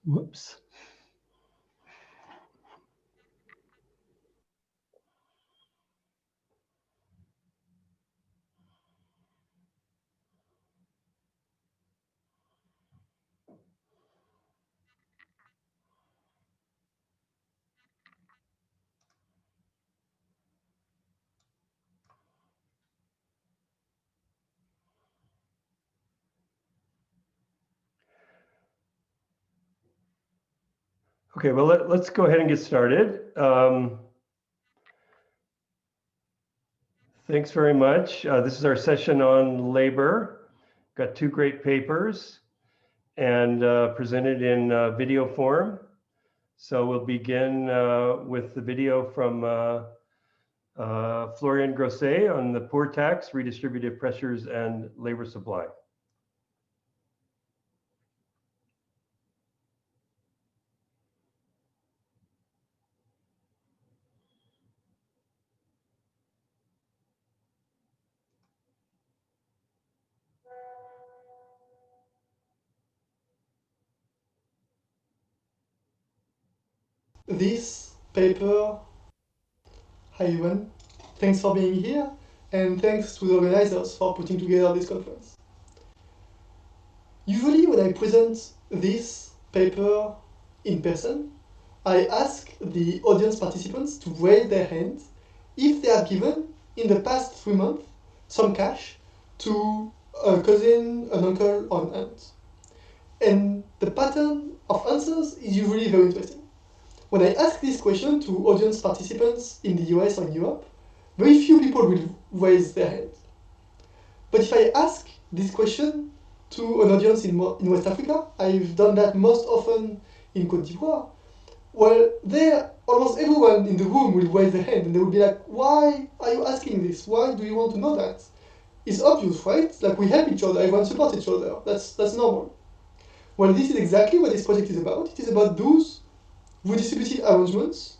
Whoops. Okay, well, let's go ahead and get started. Thanks very much. This is our session on labor. Got two great papers and presented in video form. So we'll begin with the video from Florian Grosset on the poor tax, redistributive pressures, and labor supply. This paper, hi everyone, thanks for being here, and thanks to the organizers for putting together this conference. Usually when I present this paper in person, I ask the audience participants to raise their hands if they have given, in the past 3 months, some cash to a cousin, an uncle, or an aunt. And the pattern of answers is usually very interesting. When I ask this question to audience participants in the US or in Europe, very few people will raise their hand. But if I ask this question to an audience in West Africa, I've done that most often in Côte d'Ivoire, well, there, almost everyone in the room will raise their hand and they will be like, why are you asking this? Why do you want to know that? It's obvious, right? Like, we help each other, everyone supports each other. That's normal. Well, this is exactly what this project is about. It is about those redistributive arrangements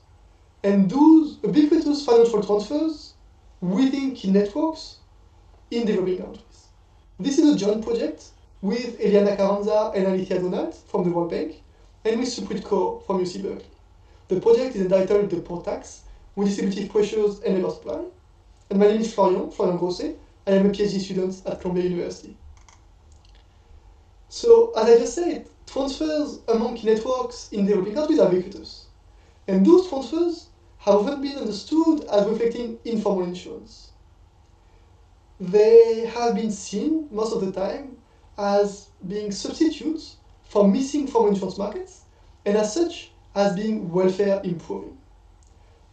and those ubiquitous financial transfers within key networks in developing countries. This is a joint project with Eliana Carranza and Alicia Donald from the World Bank and with Suprit Kaur from UC Berkeley. The project is entitled The Poor Tax, Redistributive Pressures and Labor Supply. And my name is Florian Grosset. I am a PhD student at Columbia University. So, as I just said, transfers among key networks in developing countries are ubiquitous. And those transfers have often been understood as reflecting informal insurance. They have been seen, most of the time, as being substitutes for missing formal insurance markets, and as such, as being welfare improving.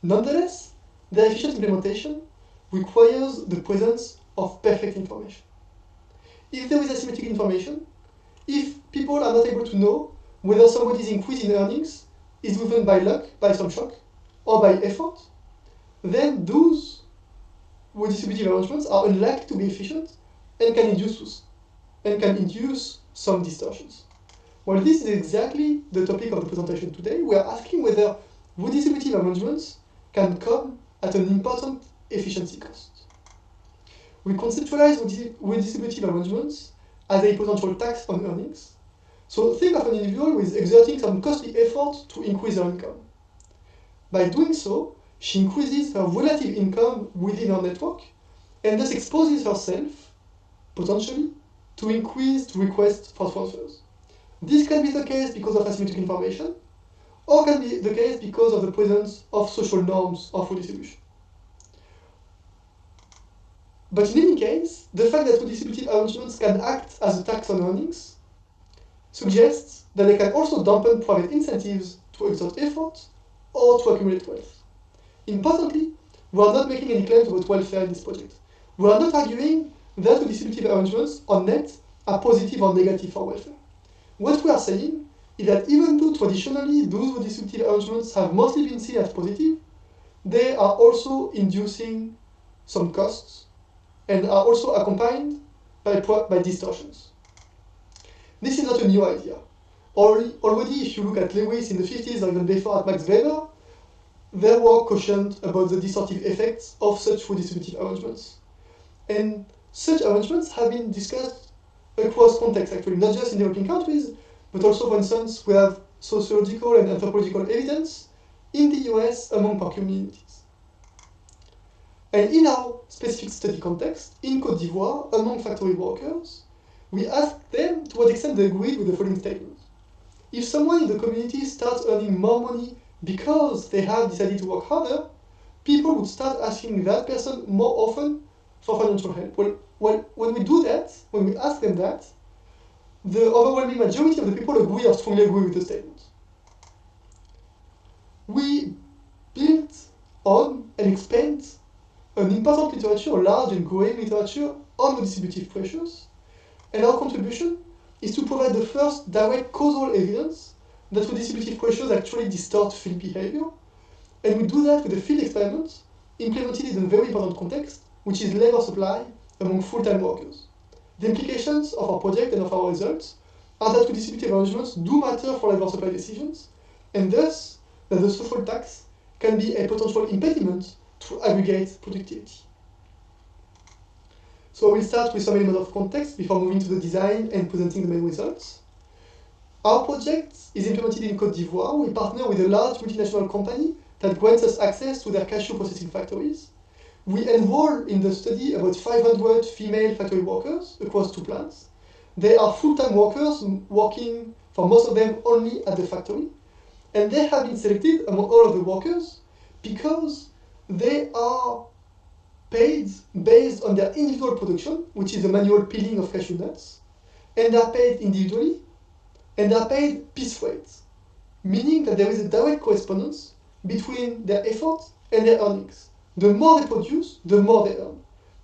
Nonetheless, their efficient implementation requires the presence of perfect information. If there is asymmetric information, if people are not able to know whether somebody's increase in earnings is driven by luck, by some shock, or by effort, then those redistributive arrangements are unlikely to be efficient and can induce some distortions. Well, this is exactly the topic of the presentation today. We are asking whether redistributive arrangements can come at an important efficiency cost. We conceptualize redistributive arrangements as a potential tax on earnings. So think of an individual who is exerting some costly effort to increase her income. By doing so, she increases her relative income within her network and thus exposes herself, potentially, to increased requests for transfers. This can be the case because of asymmetric information, or can be the case because of the presence of social norms of redistribution. But in any case, the fact that redistributive arrangements can act as a tax on earnings suggests that they can also dampen private incentives to exert effort or to accumulate wealth. Importantly, we are not making any claims about welfare in this project. We are not arguing that redistributive arrangements on net are positive or negative for welfare. What we are saying is that even though traditionally those redistributive arrangements have mostly been seen as positive, they are also inducing some costs and are also accompanied by distortions. This is not a new idea. Already, if you look at Lewis in the 50s or even before at Max Weber, there were cautioned about the distortive effects of such redistributive arrangements. And such arrangements have been discussed across contexts, actually, not just in developing countries, but also, for instance, we have sociological and anthropological evidence in the US among poor communities. And in our specific study context, in Côte d'Ivoire, among factory workers, we asked them to what extent they agreed with the following statement. If someone in the community starts earning more money because they have decided to work harder, people would start asking that person more often for financial help. Well, when we do that, when we ask them that, the overwhelming majority of the people agree or strongly agree with the statement. We built on and expand an important literature, a large and growing literature on redistributive pressures, and our contribution is to provide the first direct causal evidence that redistributive pressures actually distort field behavior, and we do that with a field experiment implemented in a very important context, which is labor supply among full-time workers. The implications of our project and of our results are that redistributive arrangements do matter for labor supply decisions, and thus that the social tax can be a potential impediment to aggregate productivity. So we'll start with some element of context before moving to the design and presenting the main results. Our project is implemented in Côte d'Ivoire. We partner with a large multinational company that grants us access to their cashew processing factories. We enroll in the study about 500 female factory workers across 2 plants. They are full-time workers working, for most of them, only at the factory. And they have been selected among all of the workers because they are paid based on their individual production, which is the manual peeling of cashew nuts, and they are paid individually, and they are paid piece rates, meaning that there is a direct correspondence between their effort and their earnings. The more they produce, the more they earn.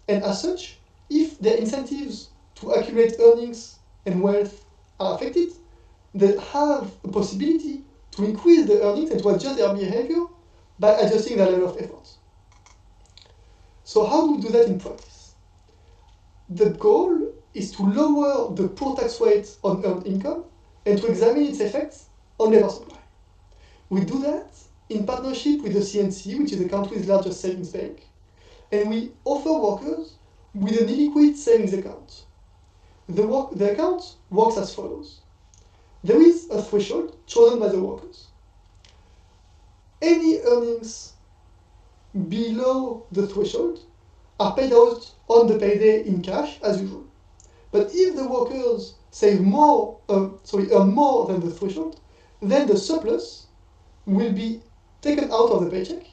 And as such, if their incentives to accumulate earnings and wealth are affected, they have a possibility to increase the earnings and to adjust their behavior by adjusting their level of effort. So how do we do that in practice? The goal is to lower the poor tax rate on earned income and to examine its effects on labor supply. We do that in partnership with the CNC, which is the country's largest savings bank, and we offer workers with an illiquid savings account. The account works as follows. There is a threshold chosen by the workers. Any earnings below the threshold are paid out on the payday in cash as usual. But if the workers earn more than the threshold, then the surplus will be taken out of the paycheck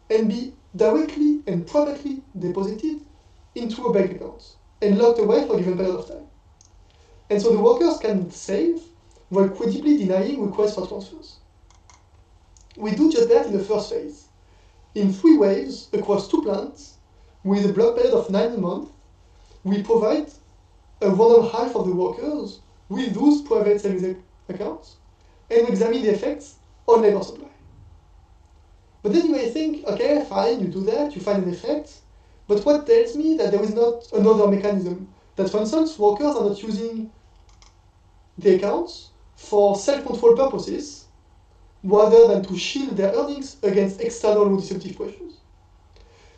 and be directly and privately deposited into a bank account and locked away for a given period of time. And so the workers can save while credibly denying requests for transfers. We do just that in the first phase. In 3 waves across 2 plants, with a block period of 9 months, we provide a random half of the workers with those private savings accounts, and we examine the effects on labor supply. But then you may think, okay, fine, you do that, you find an effect, but what tells me that there is not another mechanism? That, for instance, workers are not using the accounts for self-control purposes, rather than to shield their earnings against external redistributive pressures?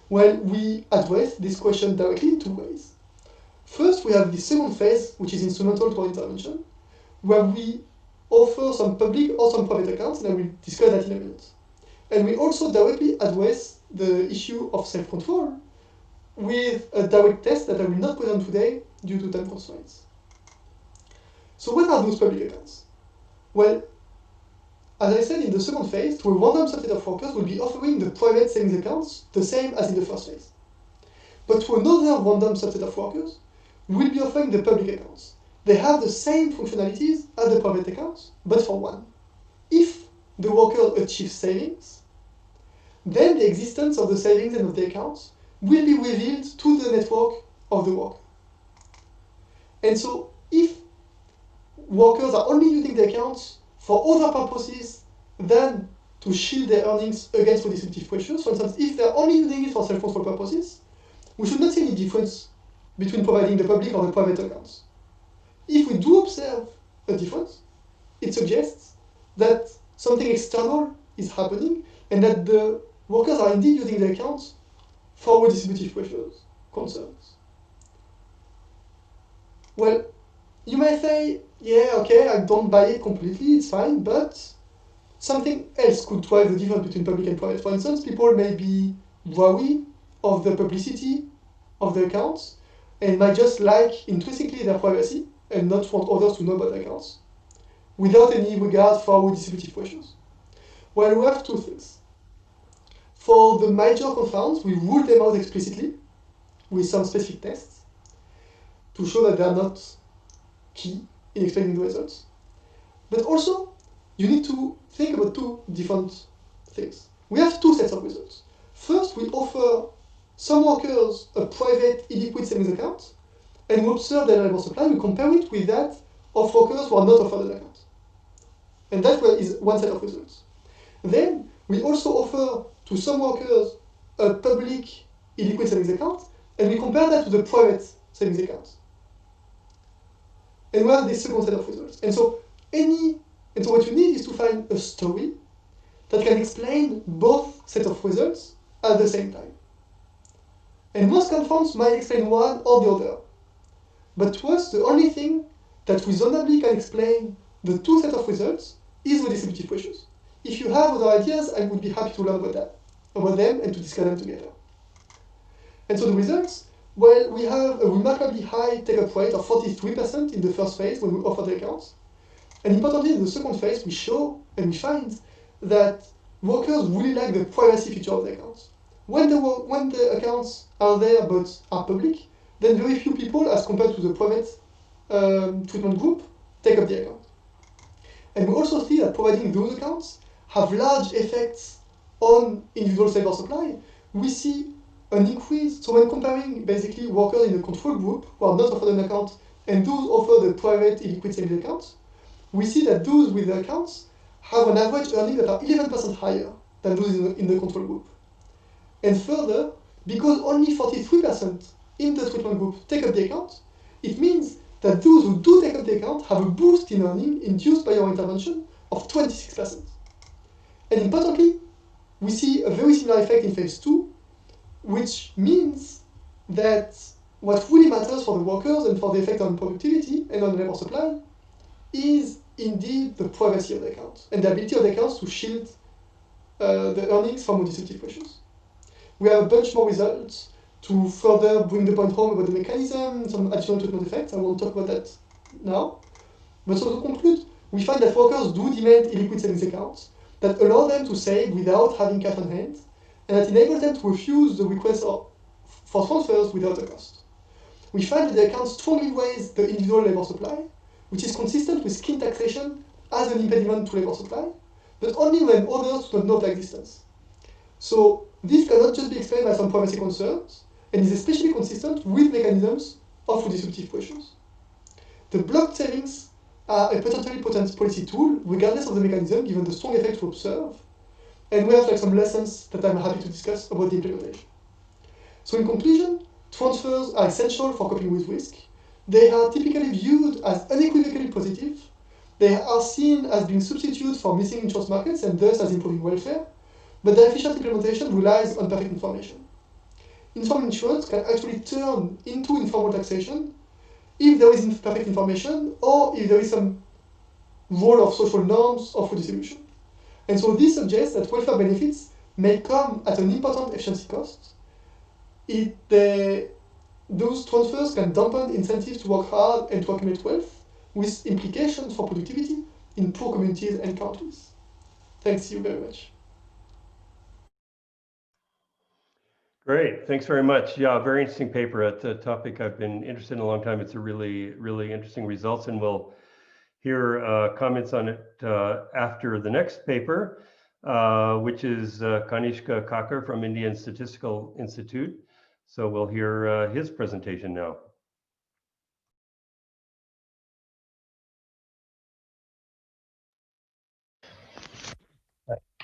Well, we address this question directly in 2 ways. First, we have the second phase, which is instrumental to our intervention, where we offer some public or some private accounts, and I will discuss that in a minute. And we also directly address the issue of self-control with a direct test that I will not present today due to time constraints. So what are those public accounts? Well, as I said, in the second phase, to a random subset of workers, we'll be offering the private savings accounts the same as in the first phase. But to another random subset of workers, we'll be offering the public accounts. They have the same functionalities as the private accounts, but for one. If the worker achieves savings, then the existence of the savings and of the accounts will be revealed to the network of the worker. And so if workers are only using the accounts for other purposes than to shield their earnings against redistributive pressures, for instance, if they're only using it for self-control purposes, we should not see any difference between providing the public or the private accounts. If we do observe a difference, it suggests that something external is happening and that the workers are indeed using the accounts for redistributive pressures concerns. Well, you may say, yeah, okay, I don't buy it completely, it's fine, but something else could drive the difference between public and private. For instance, people may be wary of the publicity of the accounts and might just like intrinsically their privacy and not want others to know about the accounts without any regard for distributive pressures. Well, we have two things. For the major confounds, we rule them out explicitly with some specific tests to show that they are not key in explaining the results. But also, you need to think about two different things. We have two sets of results. First, we offer some workers a private illiquid savings account, and we observe their labor supply. We compare it with that of workers who are not offered an account. And that is one set of results. Then, we also offer to some workers a public illiquid savings account, and we compare that to the private savings account. And we have this second set of results. And so what you need is to find a story that can explain both sets of results at the same time. And most confounds might explain one or the other. But to us, the only thing that reasonably can explain the two sets of results is the distributive pressures. If you have other ideas, I would be happy to learn about them and to discuss them together. And so the results, well, we have a remarkably high take-up rate of 43% in the first phase when we offer the accounts. And importantly, in the second phase, we show and we find that workers really like the privacy feature of the accounts. When the accounts are there but are public, then very few people, as compared to the private treatment group, take up the account. And we also see that providing those accounts have large effects on individual labor supply. We see an increase, so when comparing basically workers in the control group who are not offered an account and those offered the private illiquid savings accounts, we see that those with the accounts have an average earning that are 11% higher than those in the control group. And further, because only 43% in the treatment group take up the account, it means that those who do take up the account have a boost in earning induced by our intervention of 26%. And importantly, we see a very similar effect in phase 2, which means that what really matters for the workers and for the effect on productivity and on labor supply is indeed the privacy of the accounts and the ability of the accounts to shield the earnings from distributive pressures. We have a bunch more results to further bring the point home about the mechanism, some additional treatment effects. I won't talk about that now. But so to conclude, we find that workers do demand illiquid savings accounts that allow them to save without having cash on hand, and that enable them to refuse the request for transfers without a cost. We find that the account strongly weighs the individual labor supply, which is consistent with skin taxation as an impediment to labor supply, but only when others do not know their existence. So this cannot just be explained by some privacy concerns, and is especially consistent with mechanisms of redistributive pressures. The blocked savings are a potentially potent policy tool, regardless of the mechanism, given the strong effect we observe, and we have some lessons that I'm happy to discuss about the implementation. So in conclusion, transfers are essential for coping with risk. They are typically viewed as unequivocally positive. They are seen as being substitutes for missing interest markets and thus as improving welfare, but their efficient implementation relies on perfect information. Informed insurance can actually turn into informal taxation if there is imperfect information or if there is some role of social norms of redistribution. And so this suggests that welfare benefits may come at an important efficiency cost. Those transfers can dampen incentives to work hard and to accumulate wealth, with implications for productivity in poor communities and countries. Thanks you very much. Great, thanks very much. Yeah, very interesting paper. It's a topic I've been interested in a long time. It's a really, really interesting results, and we'll hear comments on it after the next paper, which is Kanishka Kakkar from Indian Statistical Institute. So we'll hear his presentation now.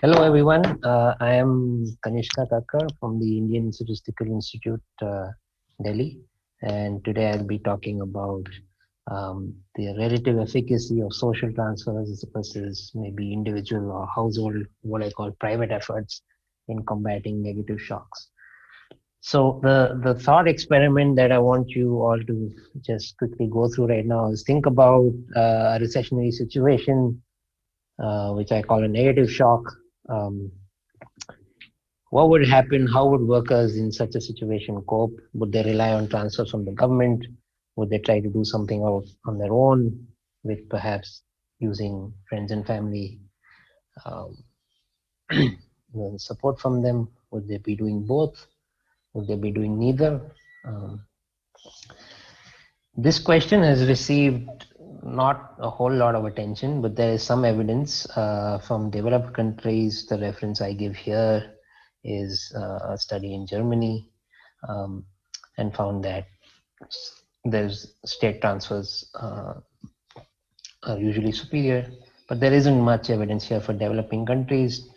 Hello everyone, I am Kanishka Kakkar from the Indian Statistical Institute, Delhi, and today I'll be talking about the relative efficacy of social transfers versus maybe individual or household, what I call private efforts in combating negative shocks. So the thought experiment that I want you all to just quickly go through right now is think about a recessionary situation, which I call a negative shock. Um, what would happen? How would workers in such a situation cope? Would they rely on transfers from the government? Would they try to do something out on their own, with perhaps using friends and family um, support from them? Would they be doing both? Would they be doing neither? Um, This question has received not a whole lot of attention, but there is some evidence from developed countries. The reference I give here is a study in Germany, and found that there's state transfers are usually superior, but there isn't much evidence here for developing countries.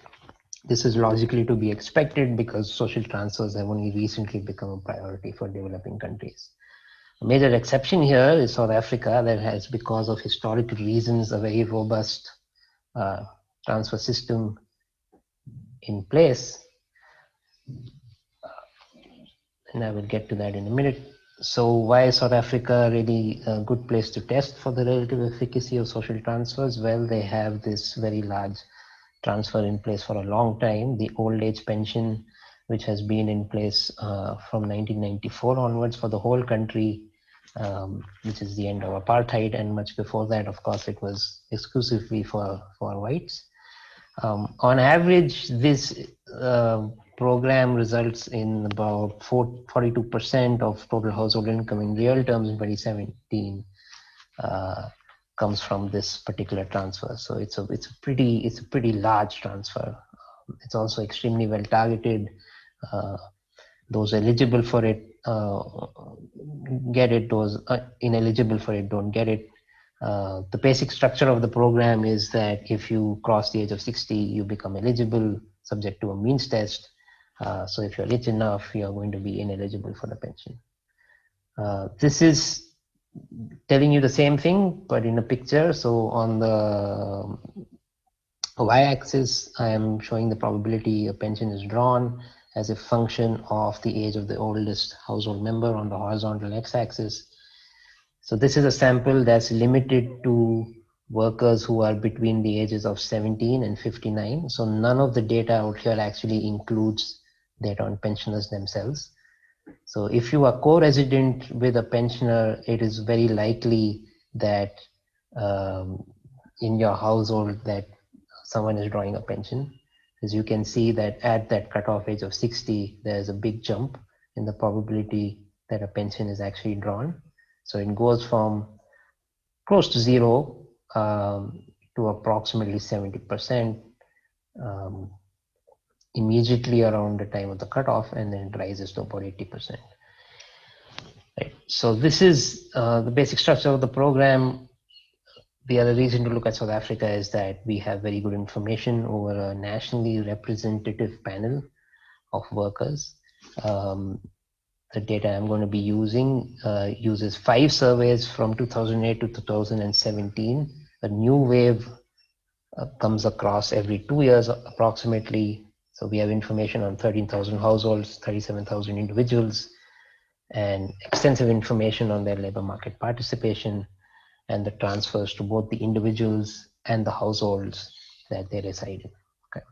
This is logically to be expected because social transfers have only recently become a priority for developing countries. A major exception here is South Africa, that has, because of historical reasons, a very robust uh, transfer system in place. And I will get to that in a minute. So why is South Africa really a good place to test for the relative efficacy of social transfers? Well, they have this very large transfer in place for a long time, the old age pension, which has been in place from 1994 onwards for the whole country, which is the end of apartheid, and much before that, of course, it was exclusively for whites. On average, this program results in about 42% of total household income in real terms in 2017 comes from this particular transfer. So it's a pretty large transfer. It's also extremely well targeted. Those eligible for it get it. Those ineligible for it don't get it. The basic structure of the program is that if you cross the age of 60, you become eligible, subject to a means test. So if you're rich enough, you're going to be ineligible for the pension. This is telling you the same thing, but in a picture. So on the y-axis, I am showing the probability a pension is drawn as a function of the age of the oldest household member on the horizontal x-axis. So this is a sample that's limited to workers who are between the ages of 17 and 59. So none of the data out here actually includes data on pensioners themselves. So if you are co-resident with a pensioner, it is very likely that in your household that someone is drawing a pension. As you can see that at that cutoff age of 60, there's a big jump in the probability that a pension is actually drawn. So it goes from close to zero to approximately 70% immediately around the time of the cutoff, and then it rises to about 80%. Right. So this is the basic structure of the program. The other reason to look at South Africa is that we have very good information over a nationally representative panel of workers. The data I'm going to be using uses 5 surveys from 2008 to 2017. A new wave comes across every 2 years approximately. So we have information on 13,000 households, 37,000 individuals, and extensive information on their labor market participation and the transfers to both the individuals and the households that they reside in. Okay.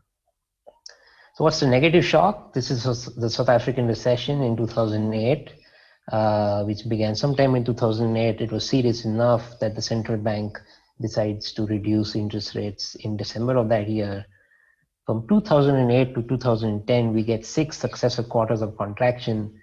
So what's the negative shock? This is the South African recession in 2008, which began sometime in 2008. It was serious enough that the central bank decides to reduce interest rates in December of that year. From 2008 to 2010, we get 6 successive quarters of contraction.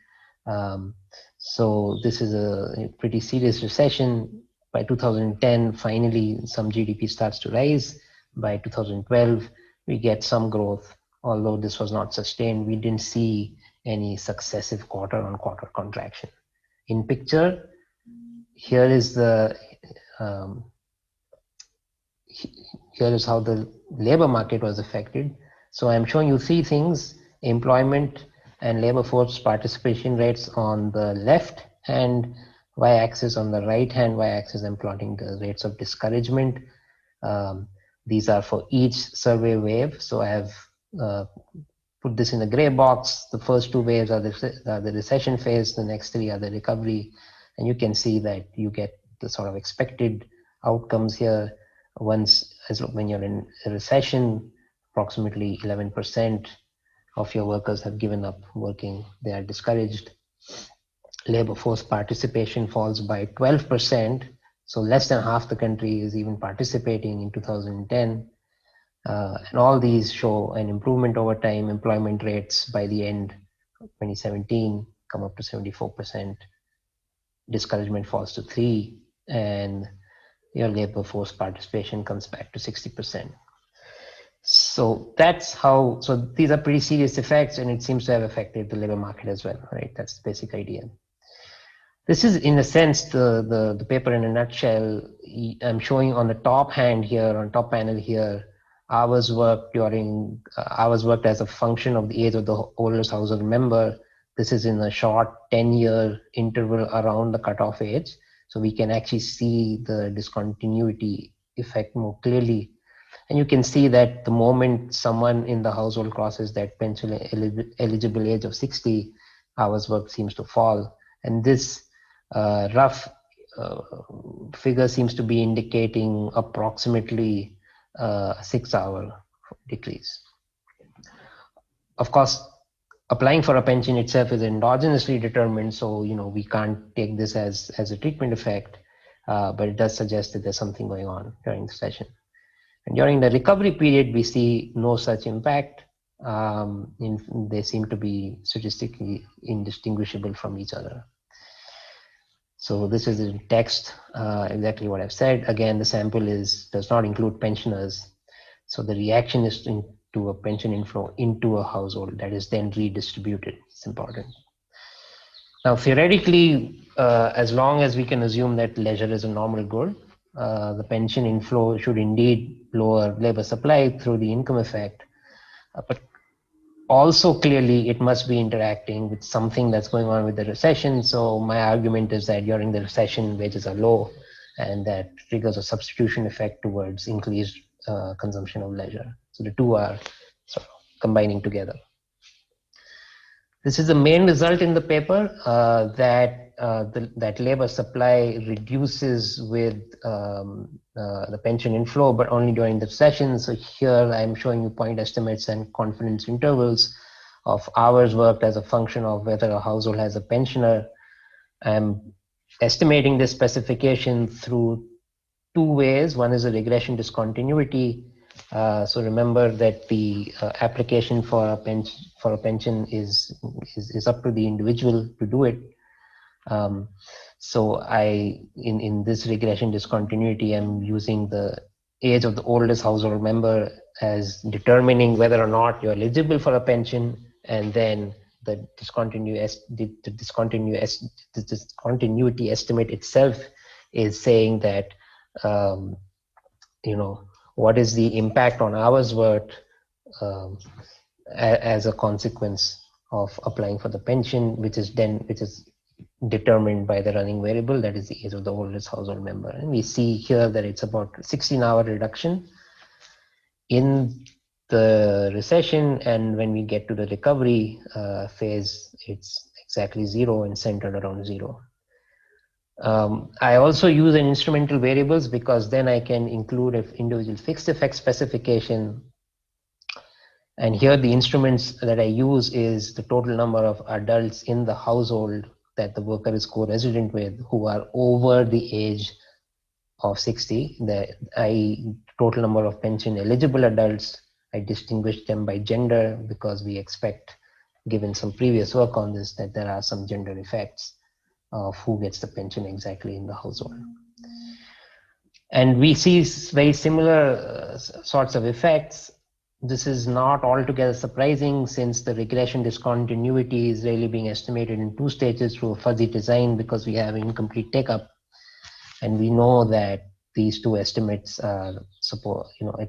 So this is a pretty serious recession. By 2010, finally, some GDP starts to rise. By 2012, we get some growth. Although this was not sustained, we didn't see any successive quarter-on-quarter contraction. In picture, here is the here is how the labor market was affected. So I'm showing you 3 things: employment and labor force participation rates on the left hand y-axis. On the right hand y-axis, I'm plotting the rates of discouragement. These are for each survey wave. So I have put this in the gray box, the first two waves are the recession phase, the next three are the recovery. And you can see that you get the sort of expected outcomes here. When you're in a recession, approximately 11% of your workers have given up working. They are discouraged. Labor force participation falls by 12%. So less than half the country is even participating in 2010. And all these show an improvement over time. Employment rates by the end of 2017 come up to 74%. Discouragement falls to 3%, and your labor force participation comes back to 60%. So that's how, so these are pretty serious effects, and it seems to have affected the labor market as well, right? That's the basic idea. This is, in a sense, the paper in a nutshell. I'm showing on the top hand here, on top panel here, hours worked as a function of the age of the oldest household member. This is in a short 10-year interval around the cutoff age. So we can actually see the discontinuity effect more clearly. And you can see that the moment someone in the household crosses that pension eligible age of 60, hours worked seems to fall. And this rough figure seems to be indicating approximately 6-hour decrease. Of course, applying for a pension itself is endogenously determined, so we can't take this as a treatment effect, but it does suggest that there's something going on during the session. And during the recovery period, we see no such impact. They seem to be statistically indistinguishable from each other. So this is in text, exactly what I've said. Again, the sample does not include pensioners. So the reaction is to a pension inflow into a household that is then redistributed. It's important. Now, theoretically, as long as we can assume that leisure is a normal good, the pension inflow should indeed lower labor supply through the income effect. But also clearly it must be interacting with something that's going on with the recession. So my argument is that during the recession, wages are low, and that triggers a substitution effect towards increased consumption of leisure. So the two are sort of combining together. This is the main result in the paper, that labor supply reduces with the pension inflow, but only during the recession. So here I'm showing you point estimates and confidence intervals of hours worked as a function of whether a household has a pensioner. I'm estimating this specification through two ways. One is a regression discontinuity. So remember that the application for a pension is up to the individual to do it. So in this regression discontinuity, I'm using the age of the oldest household member as determining whether or not you're eligible for a pension, and then the discontinuity estimate itself is saying that what is the impact on hours worked as a consequence of applying for the pension, which is determined by the running variable, that is the age of the oldest household member. And we see here that it's about 16-hour reduction in the recession, and when we get to the recovery phase, it's exactly 0 and centered around 0. I also use an instrumental variables because then I can include an individual fixed effect specification. And here the instruments that I use is the total number of adults in the household that the worker is co-resident with who are over the age of 60. The total number of pension eligible adults, I distinguish them by gender because we expect, given some previous work on this, that there are some gender effects of who gets the pension exactly in the household. And we see very similar sorts of effects. This is not altogether surprising since the regression discontinuity is really being estimated in 2 stages through a fuzzy design because we have incomplete take-up. And we know that these 2 estimates at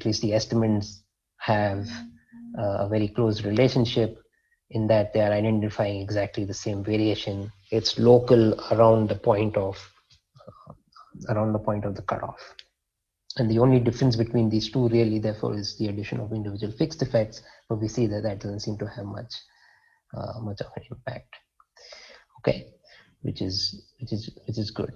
least the estimates have a very close relationship in that they are identifying exactly the same variation. It's local around the point of the cutoff. And the only difference between these two really, therefore, is the addition of individual fixed effects. But we see that that doesn't seem to have much of an impact. Okay, which is good.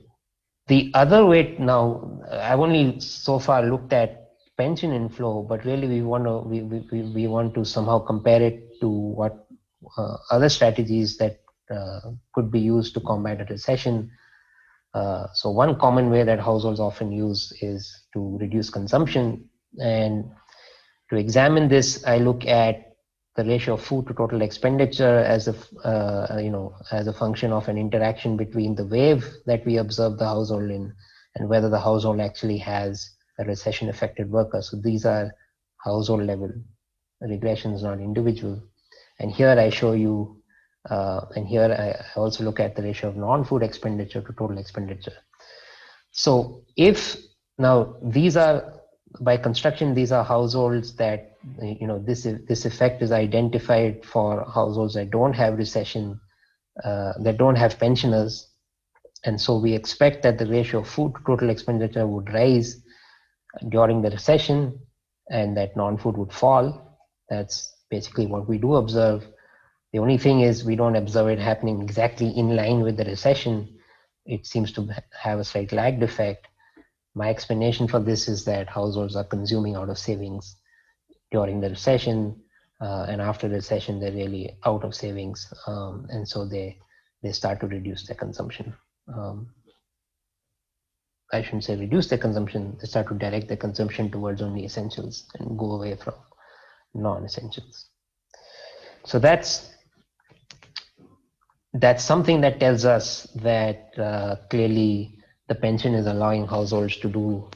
The other way now, I've only so far looked at pension inflow, but really we want to somehow compare it to what other strategies that could be used to combat a recession. So one common way that households often use is to reduce consumption. And to examine this, I look at the ratio of food to total expenditure as a as a function of an interaction between the wave that we observe the household in and whether the household actually has a recession affected worker. So these are household level regressions, not individual. And here I show you, and here I also look at the ratio of non-food expenditure to total expenditure. So if now these are, by construction, these are households that, this effect is identified for households that don't have recession, that don't have pensioners. And so we expect that the ratio of food to total expenditure would rise during the recession and that non-food would fall. That's basically what we do observe. The only thing is we don't observe it happening exactly in line with the recession. It seems to have a slight lagged effect. My explanation for this is that households are consuming out of savings during the recession, and after the recession, they're really out of savings, and so they start to reduce their consumption. I shouldn't say reduce their consumption, they start to direct their consumption towards only essentials and go away from non-essentials. So that's something that tells us that clearly the pension is allowing households to do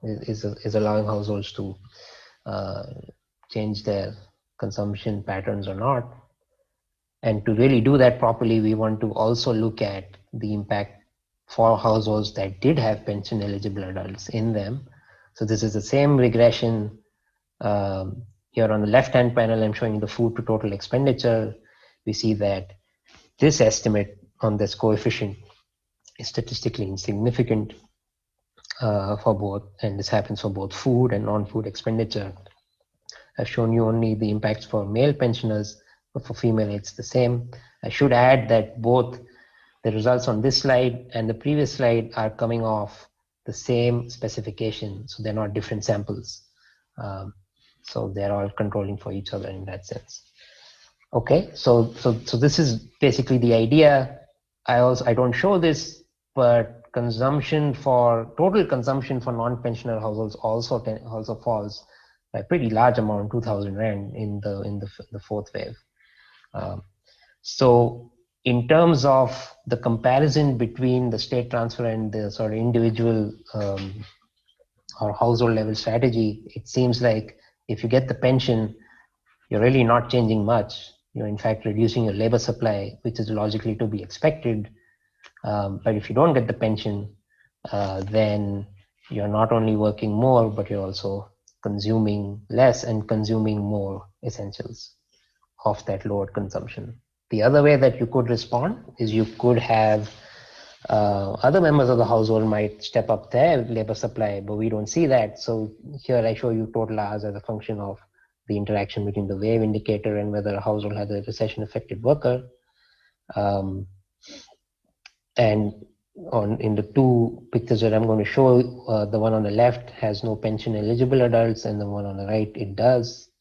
is allowing households to change their consumption patterns or not. And to really do that properly, we want to also look at the impact for households that did have pension eligible adults in them. So this is the same regression. Here on the left-hand panel, I'm showing the food to total expenditure. We see that this estimate on this coefficient is statistically insignificant for both, and this happens for both food and non-food expenditure. I've shown you only the impacts for male pensioners, but for female it's the same. I should add that both the results on this slide and the previous slide are coming off the same specification, so they're not different samples. So they're all controlling for each other in that sense. Okay, so this is basically the idea. I don't show this, but total consumption for non-pensioner households also falls by a pretty large amount, 2,000 Rand in the fourth wave. So in terms of the comparison between the state transfer and the sort of individual or household level strategy, it seems like if you get the pension, you're really not changing much. You're in fact reducing your labor supply, which is logically to be expected. But if you don't get the pension, then you're not only working more, but you're also consuming less and consuming more essentials of that lowered consumption. The other way that you could respond is you could have other members of the household might step up their labor supply, but we don't see that. So here I show you total hours as a function of the interaction between the wave indicator and whether a household has a recession affected worker. And in the two pictures that I'm going to show, the one on the left has no pension eligible adults, and the one on the right, it does.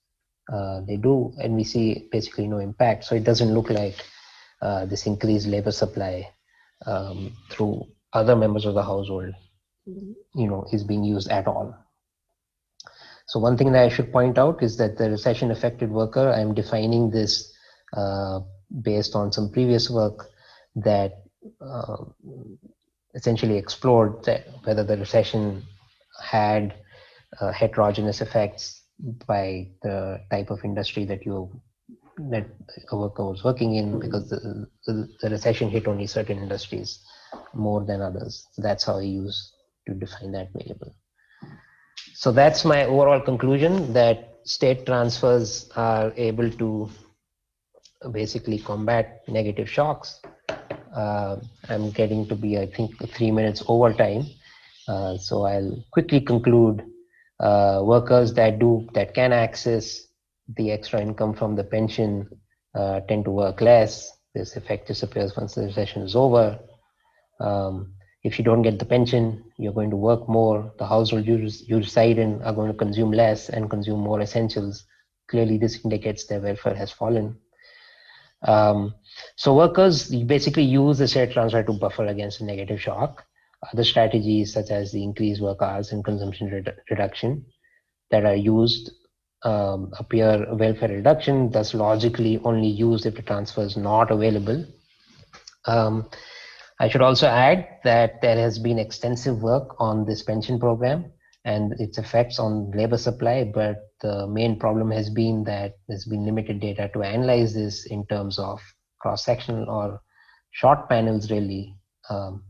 They do, and we see basically no impact. So it doesn't look like this increased labor supply through other members of the household, is being used at all. So one thing that I should point out is that the recession affected worker, I'm defining this based on some previous work that essentially explored whether the recession had heterogeneous effects by the type of industry that a worker was working in, because the recession hit only certain industries more than others. So that's how I use to define that variable. So that's my overall conclusion, that state transfers are able to basically combat negative shocks. I'm getting to be, I think, 3 minutes over time. So I'll quickly conclude. Workers that can access the extra income from the pension tend to work less. This effect disappears once the session is over. If you don't get the pension, you're going to work more. The household you reside in are going to consume less and consume more essentials. Clearly, this indicates their welfare has fallen. So workers basically use the shared transfer to buffer against a negative shock. Other strategies such as the increased work hours and consumption reduction that are used appear welfare reduction, thus logically only used if the transfer is not available. I should also add that there has been extensive work on this pension program and its effects on labor supply, but the main problem has been that there's been limited data to analyze this in terms of cross-sectional or short panels really. The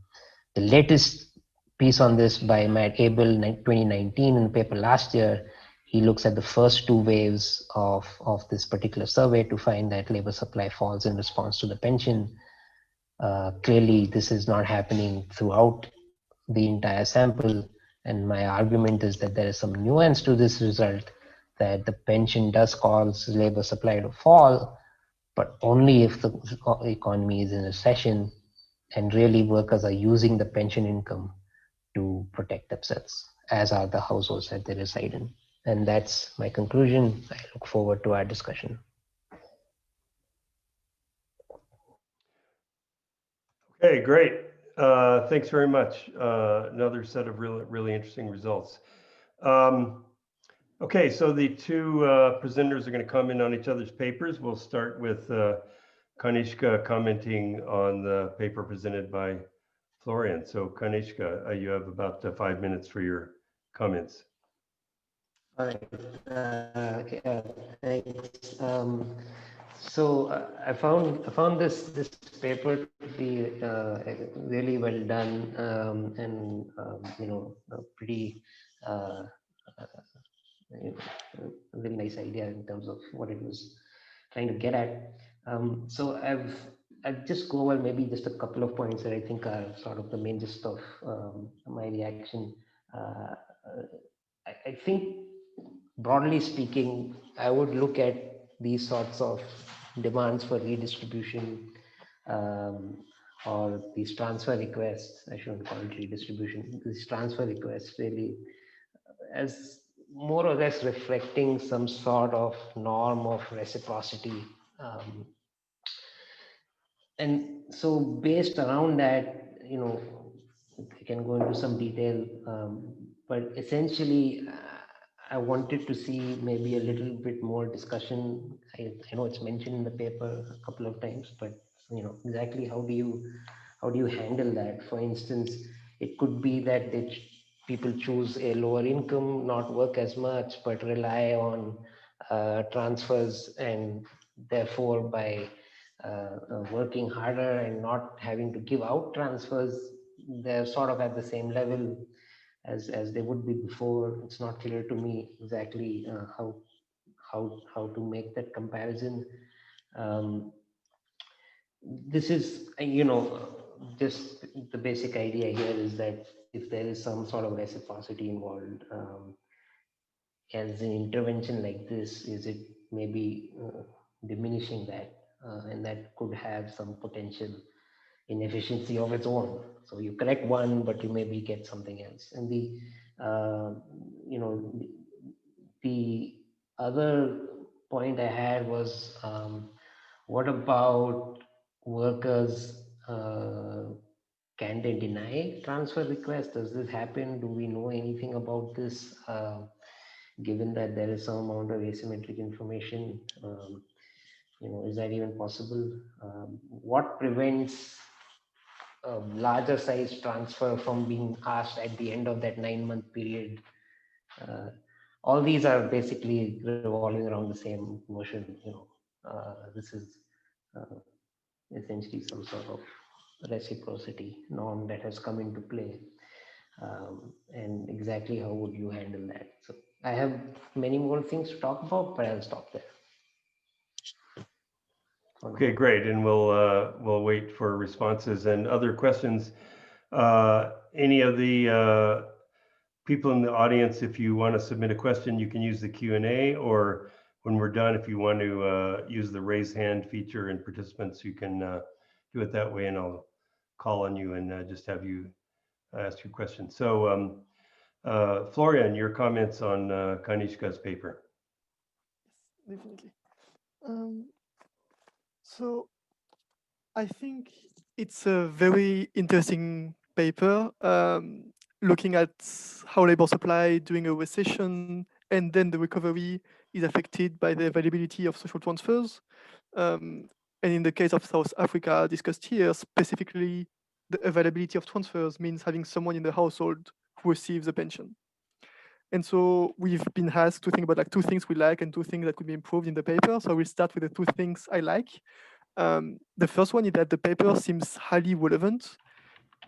latest piece on this by Matt Abel 2019 in the paper last year, he looks at the first two waves of this particular survey to find that labor supply falls in response to the pension. Clearly, this is not happening throughout the entire sample. And my argument is that there is some nuance to this result, that the pension does cause labor supply to fall, but only if the economy is in recession and really workers are using the pension income to protect themselves, as are the households that they reside in. And that's my conclusion. I look forward to our discussion. Okay, great. Thanks very much. Another set of really interesting results. Okay, so the two presenters are going to comment on each other's papers. We'll start with Kanishka commenting on the paper presented by Florian. So Kanishka, you have about 5 minutes for your comments. All right. Yeah, thanks. I found this paper to be really well done, and pretty a really nice idea in terms of what it was trying to get at. So I'll just go over maybe just a couple of points that I think are sort of the main gist of my reaction. Uh, I think broadly speaking, I would look at these sorts of demands for redistribution, um, or these transfer requests, I shouldn't call it redistribution, these transfer requests really as more or less reflecting some sort of norm of reciprocity. Um, and so based around that, I can go into some detail, but essentially I wanted to see maybe a little bit more discussion. I know it's mentioned in the paper a couple of times, but exactly how do you handle that? For instance, it could be that people choose a lower income, not work as much, but rely on transfers, and therefore by working harder and not having to give out transfers, they're sort of at the same level as they would be before. It's not clear to me exactly how to make that comparison. Um, this is just the basic idea here is that if there is some sort of reciprocity involved, as an intervention like this, is it maybe diminishing that, and that could have some potential inefficiency of its own. So you correct one, but you maybe get something else. And uh, you know the other point I had was, what about workers? Can they deny transfer requests? Does this happen? Do we know anything about this? Given that there is some amount of asymmetric information, is that even possible? What prevents a larger size transfer from being asked at the end of that 9-month period? Uh, all these are basically revolving around the same notion. This is uh, essentially some sort of reciprocity norm that has come into play, and exactly how would you handle that? So I have many more things to talk about, but I'll stop there for Okay, great. And we'll wait for responses and other questions. Any of the people in the audience, if you want to submit a question, you can use the Q&A, or when we're done, if you want to use the raise hand feature in participants, you can do it that way, and I'll call on you and just have you ask your question. So Florian, your comments on Kanishka's paper. Yes, definitely. So I think it's a very interesting paper, looking at how labor supply during a recession and then the recovery is affected by the availability of social transfers. And in the case of South Africa discussed here, specifically the availability of transfers means having someone in the household who receives a pension. And so we've been asked to think about like two things we like and two things that could be improved in the paper. So we'll start with the two things I like. The first one is that the paper seems highly relevant.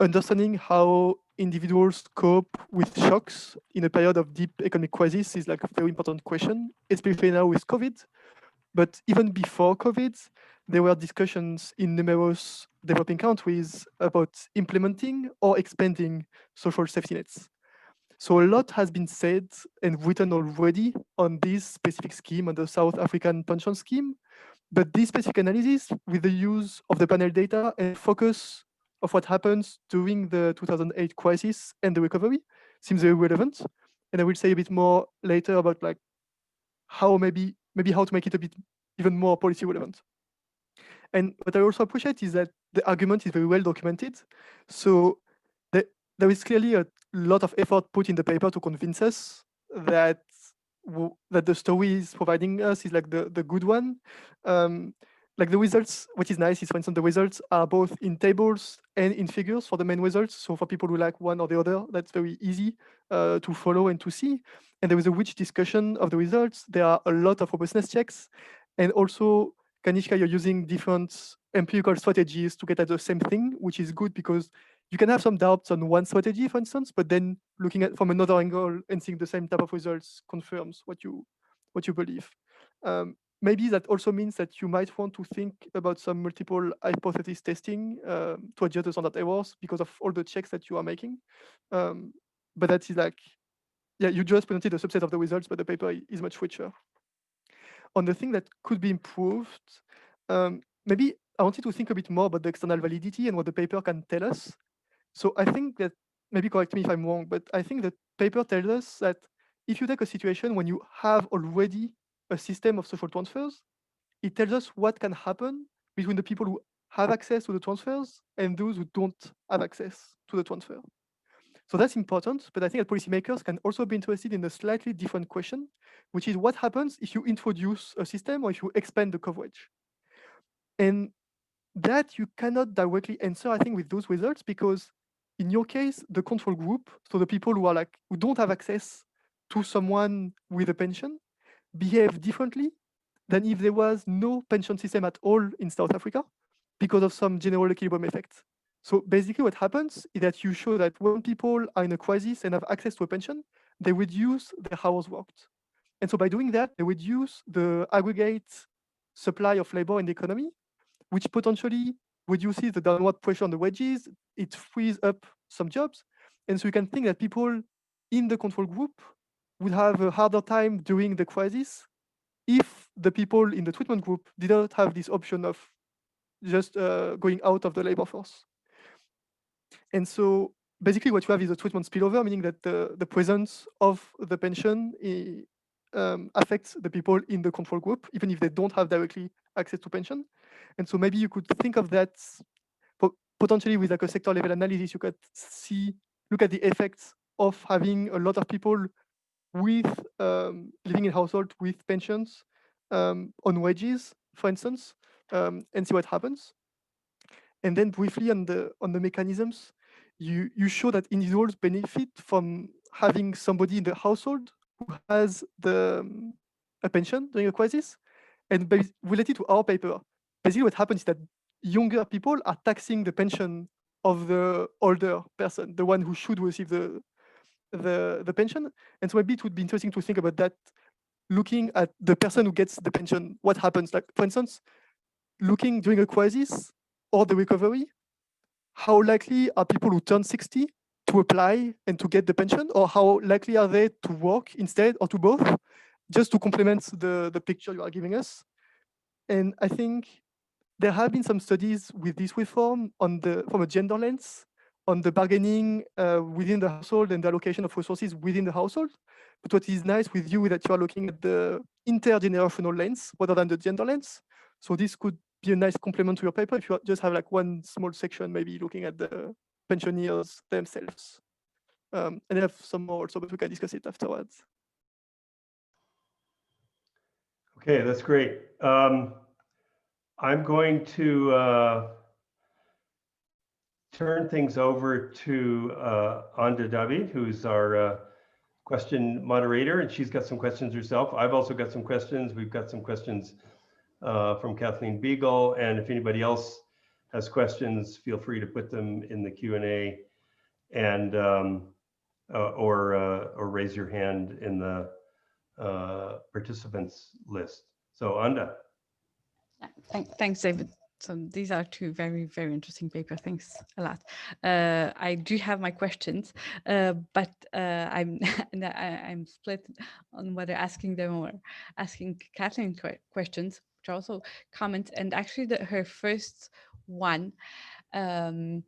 Understanding how individuals cope with shocks in a period of deep economic crisis is like a very important question, especially now with COVID. But even before COVID, there were discussions in numerous developing countries about implementing or expanding social safety nets. So a lot has been said and written already on this specific scheme, on the South African pension scheme. But this specific analysis with the use of the panel data and focus of what happens during the 2008 crisis and the recovery seems very relevant. And I will say a bit more later about like how maybe how to make it a bit even more policy relevant. And what I also appreciate is that the argument is very well documented. So there is clearly a lot of effort put in the paper to convince us that that the story is providing us is like the good one. Like the results, what is nice is, for instance, the results are both in tables and in figures for the main results. So for people who like one or the other, that's very easy to follow and to see. And there is a rich discussion of the results. There are a lot of robustness checks. And also, Kanishka, you're using different empirical strategies to get at the same thing, which is good because you can have some doubts on one strategy, for instance, but then looking at from another angle and seeing the same type of results confirms what you believe. Maybe that also means that you might want to think about some multiple hypothesis testing to adjust the standard errors because of all the checks that you are making. But that is like, yeah, you just presented a subset of the results, but the paper is much richer. On the thing that could be improved, maybe I wanted to think a bit more about the external validity and what the paper can tell us. So I think that, maybe correct me if I'm wrong, but I think the paper tells us that if you take a situation when you have already a system of social transfers, it tells us what can happen between the people who have access to the transfers and those who don't have access to the transfer. So that's important, but I think that policymakers can also be interested in a slightly different question, which is what happens if you introduce a system or if you expand the coverage. And that you cannot directly answer, I think, with those results, because in your case, the control group, so the people who are like who don't have access to someone with a pension, behave differently than if there was no pension system at all in South Africa because of some general equilibrium effect. So basically what happens is that you show that when people are in a crisis and have access to a pension, they reduce the hours worked. And so by doing that, they reduce the aggregate supply of labor in the economy, which potentially reduces the downward pressure on the wages. It frees up some jobs. And so you can think that people in the control group would have a harder time during the crisis if the people in the treatment group did not have this option of just going out of the labor force. And so basically what you have is a treatment spillover, meaning that the presence of the pension affects the people in the control group, even if they don't have directly access to pension. And so maybe you could think of that potentially with like a sector level analysis. You could look at the effects of having a lot of people with living in household with pensions on wages, for instance, and see what happens. And then briefly on the mechanisms, you show that individuals benefit from having somebody in the household who has a pension during a crisis. And related to our paper, basically what happens is that younger people are taxing the pension of the older person, the one who should receive the pension. And so maybe it would be interesting to think about that, looking at the person who gets the pension, what happens. Like, for instance, looking during a crisis or the recovery, how likely are people who turn 60 to apply and to get the pension, or how likely are they to work instead, or to both, just to complement the picture you are giving us? And I think there have been some studies with this reform from a gender lens, on the bargaining within the household and the allocation of resources within the household. But what is nice with you is that you are looking at the intergenerational lens rather than the gender lens. So this could be a nice complement to your paper if you just have like one small section, maybe looking at the pensioners themselves. And I have some more also, but we can discuss it afterwards. Okay, that's great. I'm going to turn things over to Anda David, who's our question moderator, and she's got some questions herself. I've also got some questions. We've got some questions from Kathleen Beagle, and if anybody else has questions, feel free to put them in the Q&A and or raise your hand in the participants list. So Anda. Yeah, thanks, David. So these are two very, very interesting papers. Thanks a lot. I do have my questions, but I'm split on whether asking them or asking Kathleen questions, which are also comments. And actually, her first one, it's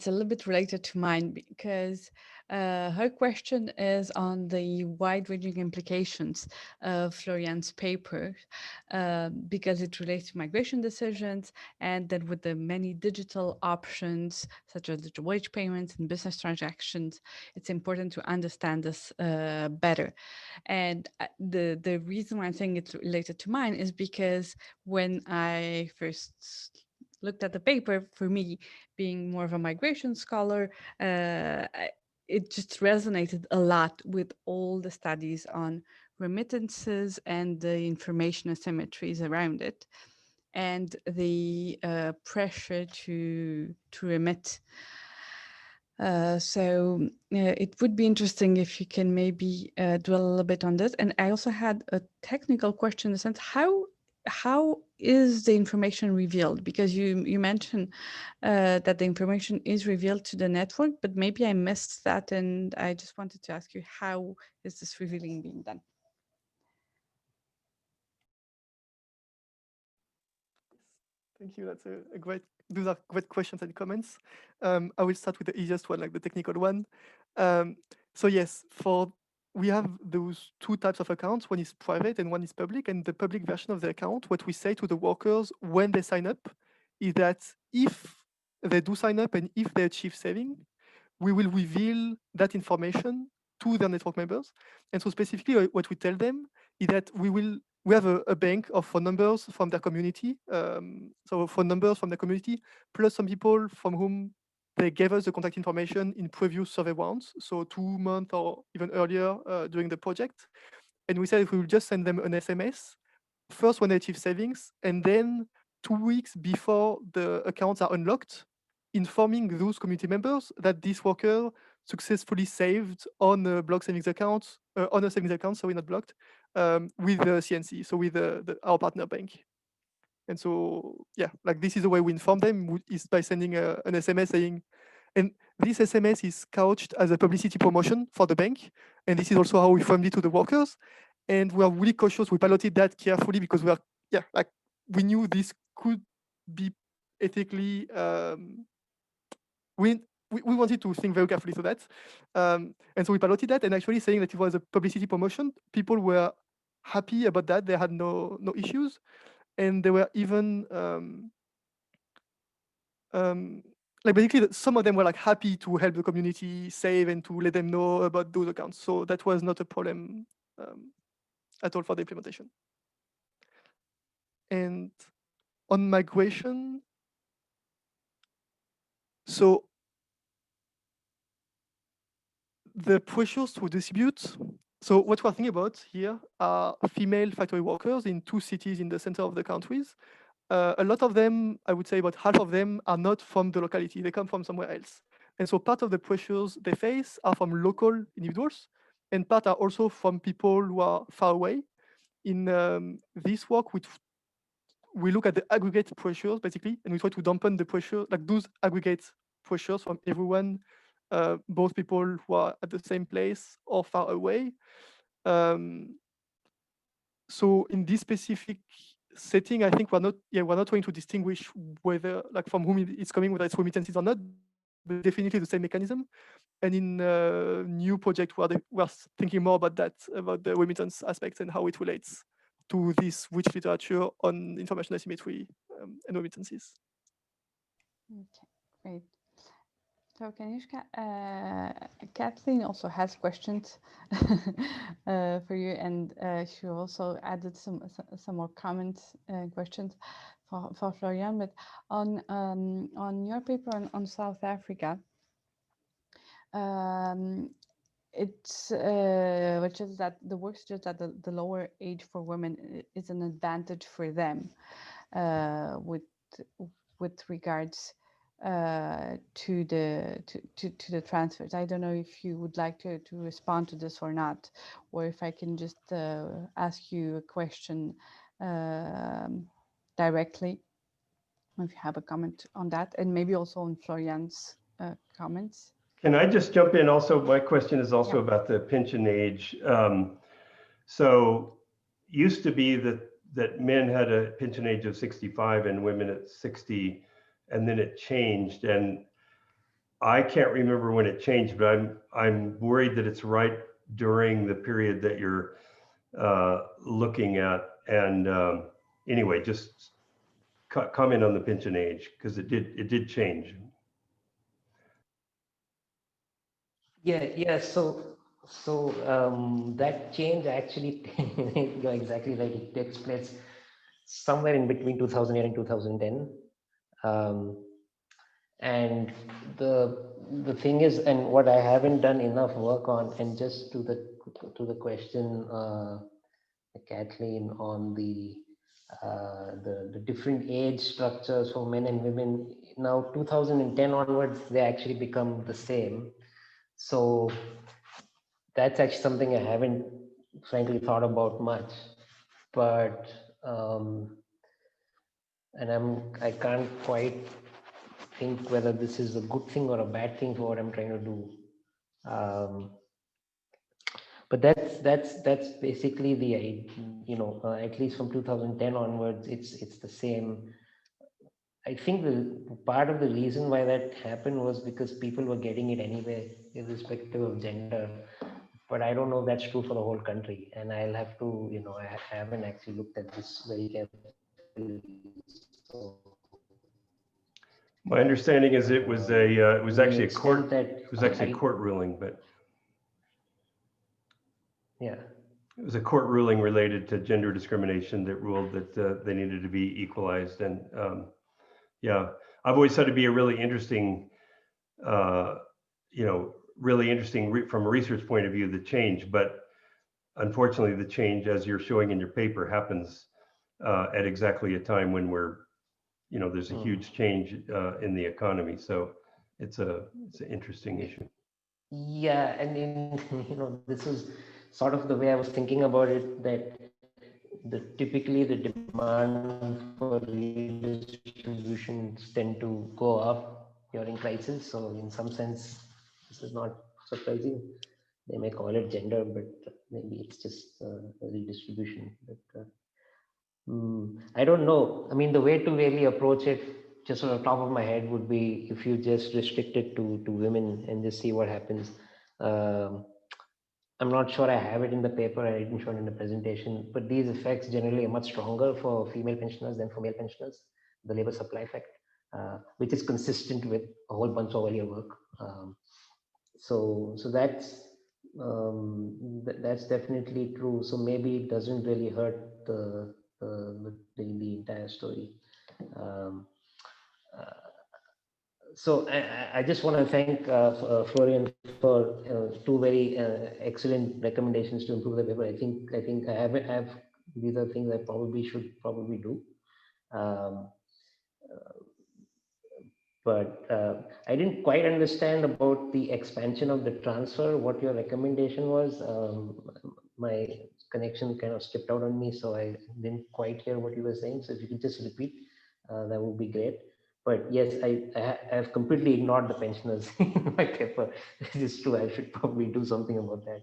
a little bit related to mine because her question is on the wide-ranging implications of Florian's paper because it relates to migration decisions, and then with the many digital options such as digital wage payments and business transactions, it's important to understand this better. And the reason why I'm saying it's related to mine is because when I first looked at the paper, for me, being more of a migration scholar, it just resonated a lot with all the studies on remittances and the information asymmetries around it, and the pressure to remit. So it would be interesting if you can maybe dwell a little bit on this. And I also had a technical question in the sense, how is the information revealed? Because you mentioned that the information is revealed to the network, but maybe I missed that, and I just wanted to ask you, how is this revealing being done? Thank you. That's a great. Those are great questions and comments. I will start with the easiest one, like the technical one. So yes, we have those two types of accounts. One is private and one is public. And the public version of the account, what we say to the workers when they sign up is that if they do sign up and if they achieve saving, we will reveal that information to their network members. And so specifically what we tell them is that we have a bank of phone numbers from their community. So phone numbers from the community, plus some people from whom they gave us the contact information in previous survey rounds, so 2 months or even earlier during the project. And we said we will just send them an SMS, first when they achieve savings, and then 2 weeks before the accounts are unlocked, informing those community members that this worker successfully saved on a block savings account, on a savings account, sorry, not blocked, with the CNC, so with our partner bank. And so, yeah, like this is the way we inform them, is by sending an SMS saying, and this SMS is couched as a publicity promotion for the bank. And this is also how we framed it to the workers. And we are really cautious. We piloted that carefully because we knew this could be ethically, we wanted to think very carefully to that. And so we piloted that, and actually saying that it was a publicity promotion, people were happy about that. They had no issues. And they were even, like basically some of them were like happy to help the community save and to let them know about those accounts. So that was not a problem at all for the implementation. And on migration, so the pressures to distribute. So what we're thinking about here are female factory workers in 2 cities in the center of the countries. A lot of them, I would say about half of them, are not from the locality. They come from somewhere else. And so part of the pressures they face are from local individuals, and part are also from people who are far away. In this work, we look at the aggregate pressures basically, and we try to dampen the pressure, like those aggregate pressures from everyone, both people who are at the same place or far away. So in this specific setting, I think we're not trying to distinguish whether, like, from whom it's coming, whether it's remittances or not, but definitely the same mechanism. And in a new project we're thinking more about that, about the remittance aspects and how it relates to this rich literature on information asymmetry and remittances. Okay, great. So Kanishka, Kathleen also has questions for you, and she also added some more comments and questions for Florian. But on your paper on South Africa, it's which is that the work suggests that the lower age for women is an advantage for them with regards to the transfers. I don't know if you would like to respond to this or not, or if I can just ask you a question directly, if you have a comment on that, and maybe also on Florian's comments. Can I just jump in also? My question is also about the pension age. So used to be that men had a pension age of 65 and women at 60, and then it changed. And I can't remember when it changed, but I'm worried that it's right during the period that you're looking at. And anyway, just comment on the pension age, because it did change. Yeah. So that change actually, you're exactly right. It takes place somewhere in between 2008 and 2010. And the thing is, and what I haven't done enough work on, and just to the question, Kathleen, on the different age structures for men and women. Now 2010 onwards, they actually become the same. So that's actually something I haven't frankly thought about much, but and I can't quite think whether this is a good thing or a bad thing for what I'm trying to do. But that's basically the, at least from 2010 onwards, it's the same. I think the part of the reason why that happened was because people were getting it anyway, irrespective of gender. But I don't know if that's true for the whole country, and I'll have to, I haven't actually looked at this very carefully. So, my understanding is it was actually a court. It was actually a court ruling, but yeah, it was a court ruling related to gender discrimination that ruled that they needed to be equalized. And yeah, I've always thought it'd be a really interesting, really interesting from a research point of view, the change. But unfortunately, the change, as you're showing in your paper, happens at exactly a time when there's a huge change in the economy. So it's an interesting issue. Yeah, and this is sort of the way I was thinking about it, that typically the demand for redistributions tend to go up during crisis. So in some sense, this is not surprising. They may call it gender, but maybe it's just a redistribution. But I don't know. I mean, the way to really approach it, just on the top of my head, would be if you just restrict it to women and just see what happens. I'm not sure I have it in the paper. I didn't show it in the presentation, but these effects generally are much stronger for female pensioners than for male pensioners. The labor supply effect, which is consistent with a whole bunch of earlier work. So that's definitely true. So maybe it doesn't really hurt the entire story. So I just want to thank Florian for two very excellent recommendations to improve the paper. I think I have these are things I should probably do. But I didn't quite understand about the expansion of the transfer, what your recommendation was. My connection kind of skipped out on me, so I didn't quite hear what you were saying. So if you could just repeat, that would be great. But yes, I have completely ignored the pensioners in my paper. This is true. I should probably do something about that.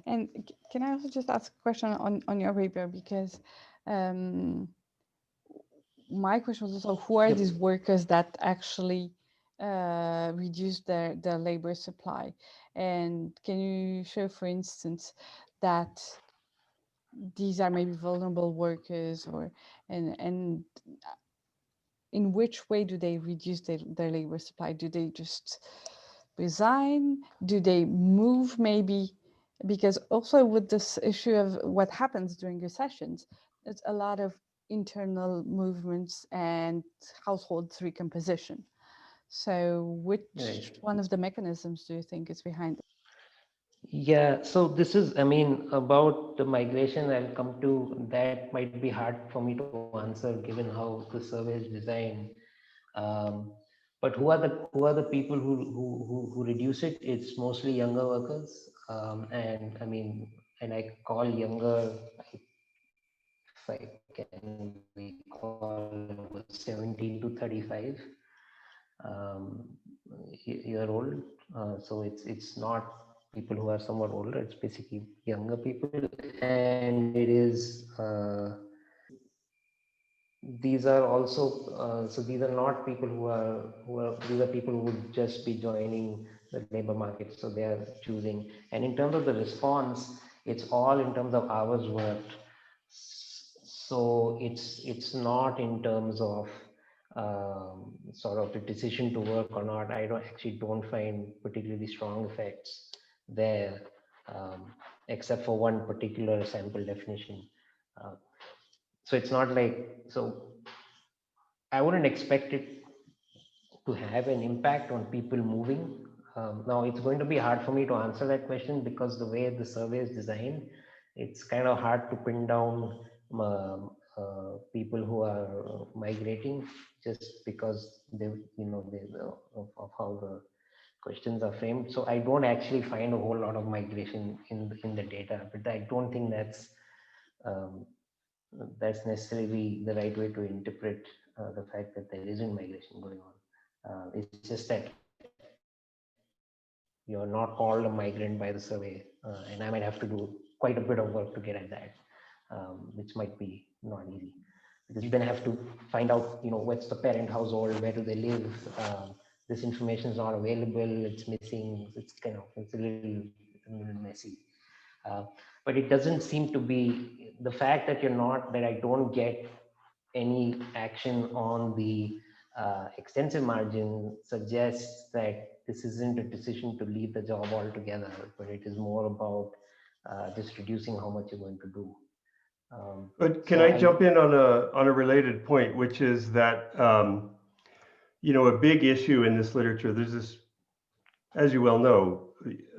And can I also just ask a question on your paper? Because my question was also, who are Yep. these workers that actually reduce their labor supply? And can you show, for instance, that these are maybe vulnerable workers, or and in which way do they reduce their labor supply? Do they just resign? Do they move maybe? Because also with this issue of what happens during your sessions, it's a lot of internal movements and households recomposition. So which Right. one of the mechanisms do you think is behind it? Yeah, so this is, I mean, about the migration, I'll come to that. Might be hard for me to answer given how the survey is designed. But who are the people who reduce it? It's mostly younger workers, and I mean, and I call younger, if I can recall, it was 17 to 35 year old. So it's not people who are somewhat older. It's basically younger people, and it is. These are also so these are not people who are these are people who would just be joining the labor market, so they are choosing. And in terms of the response, it's all in terms of hours worked. So it's not in terms of sort of the decision to work or not. I don't find particularly strong effects there, except for one particular sample definition. uh, so it's not like, so I wouldn't expect it to have an impact on people moving. Now, it's going to be hard for me to answer that question because the way the survey is designed, it's kind of hard to pin down people who are migrating, just because of how the questions are framed. So I don't actually find a whole lot of migration in the data, but I don't think um, that's necessarily the right way to interpret the fact that there isn't migration going on. It's just that you're not called a migrant by the survey, and I might have to do quite a bit of work to get at that, which might be not easy, because you then have to find out, what's the parent household, where do they live. This information is not available, it's missing, it's a little messy. But it doesn't seem to be the fact that I don't get any action on the extensive margin suggests that this isn't a decision to leave the job altogether, but it is more about just reducing how much you're going to do. But can I jump in on a related point, which is that a big issue in this literature, there's this, as you well know,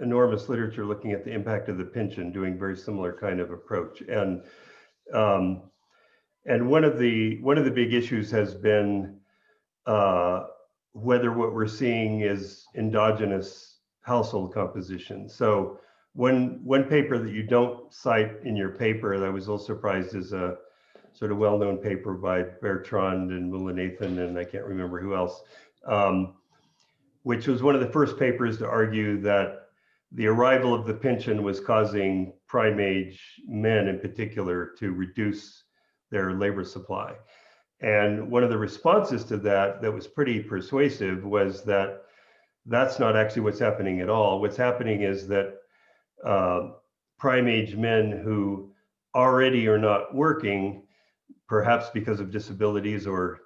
enormous literature looking at the impact of the pension, doing very similar kind of approach. And one of the big issues has been whether what we're seeing is endogenous household composition. So one paper that you don't cite in your paper that I was a little surprised is a sort of well-known paper by Bertrand and Mulanathan, and I can't remember who else, which was one of the first papers to argue that the arrival of the pension was causing prime age men in particular to reduce their labor supply. And one of the responses to that was pretty persuasive was that that's not actually what's happening at all. What's happening is that prime age men who already are not working, perhaps because of disabilities or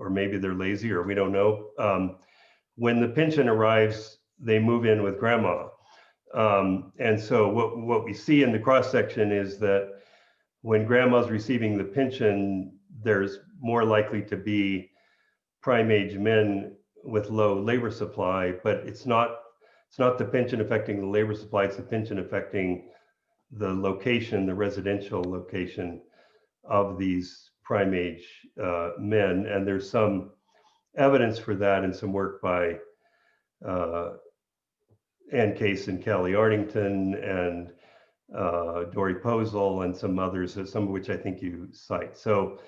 maybe they're lazy or we don't know, when the pension arrives, they move in with grandma. And so what we see in the cross section is that when grandma's receiving the pension, there's more likely to be prime age men with low labor supply, but it's not the pension affecting the labor supply, it's the pension affecting the location, the residential location of these prime age men. And there's some evidence for that and some work by Ann Case and Kelly Artington and Dory Posel and some others, some of which I think you cite. So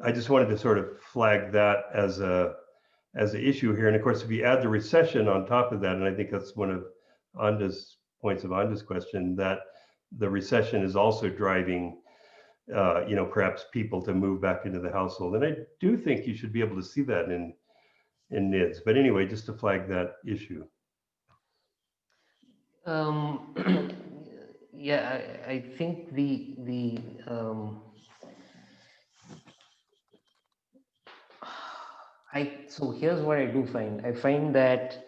I just wanted to sort of flag that as an issue here. And of course, if you add the recession on top of that, and I think that's one of Anda's points of Anda's question, that the recession is also driving, perhaps people to move back into the household. And I do think you should be able to see that in NIDS. But anyway, just to flag that issue. Yeah, I think the so here's what I do find. I find that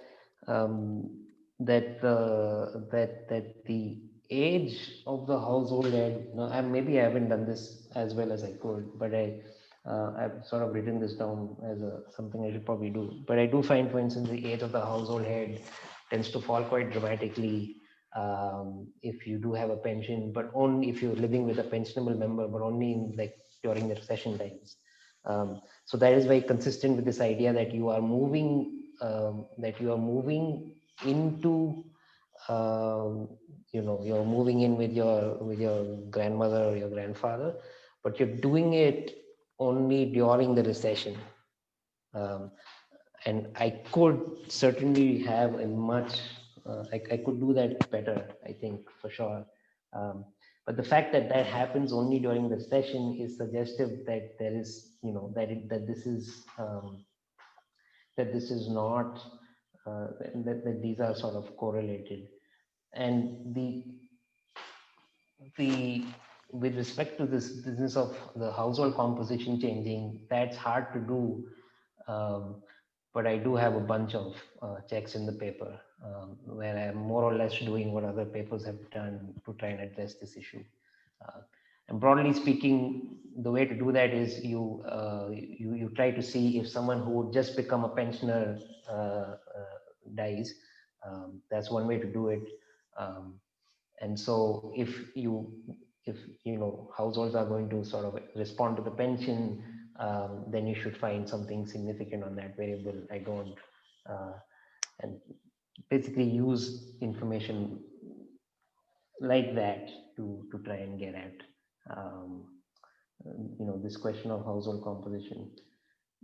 the age of the household head. No, maybe I haven't done this as well as I could, but I've sort of written this down as something I should probably do. But I do find, for instance, the age of the household head tends to fall quite dramatically if you do have a pension, but only if you're living with a pensionable member, but only in, like, during the recession times. So that is very consistent with this idea that you are moving into you're moving in with your grandmother or your grandfather, but you're doing it only during the recession. And I could certainly have a much I could do that better, I think, for sure. But the fact that that happens only during the session is suggestive that there is, that this is not that these are sort of correlated. And the with respect to this business of the household composition changing, that's hard to do. But I do have a bunch of checks in the paper where I'm more or less doing what other papers have done to try and address this issue. And broadly speaking, the way to do that is you try to see if someone who would just become a pensioner dies. That's one way to do it. And so if households are going to sort of respond to the pension, then you should find something significant on that variable. I don't, and basically use information like that to try and get at this question of household composition.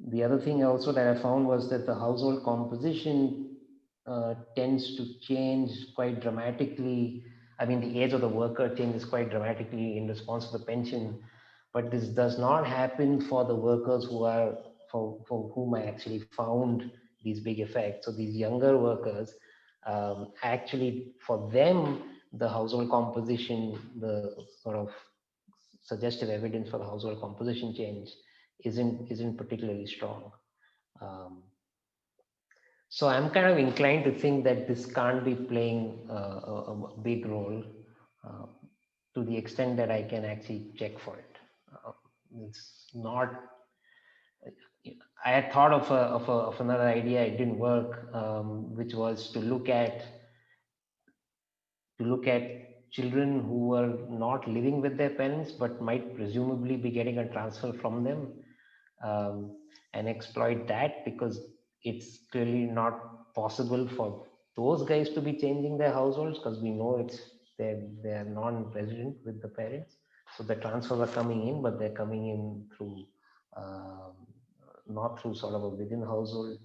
The other thing also that I found was that the household composition tends to change quite dramatically. I mean, the age of the worker changes quite dramatically in response to the pension, but this does not happen for the workers for whom I actually found these big effects. So these younger workers, actually for them, the household composition, the sort of suggestive evidence for the household composition change isn't particularly strong. So I'm kind of inclined to think that this can't be playing a big role to the extent that I can actually check for it. It's not. I had thought of another idea. It didn't work, which was to look at children who were not living with their parents but might presumably be getting a transfer from them, and exploit that, because it's clearly not possible for those guys to be changing their households, because we know they're non-resident with the parents, so the transfers are coming in, but they're coming in through not through sort of a within household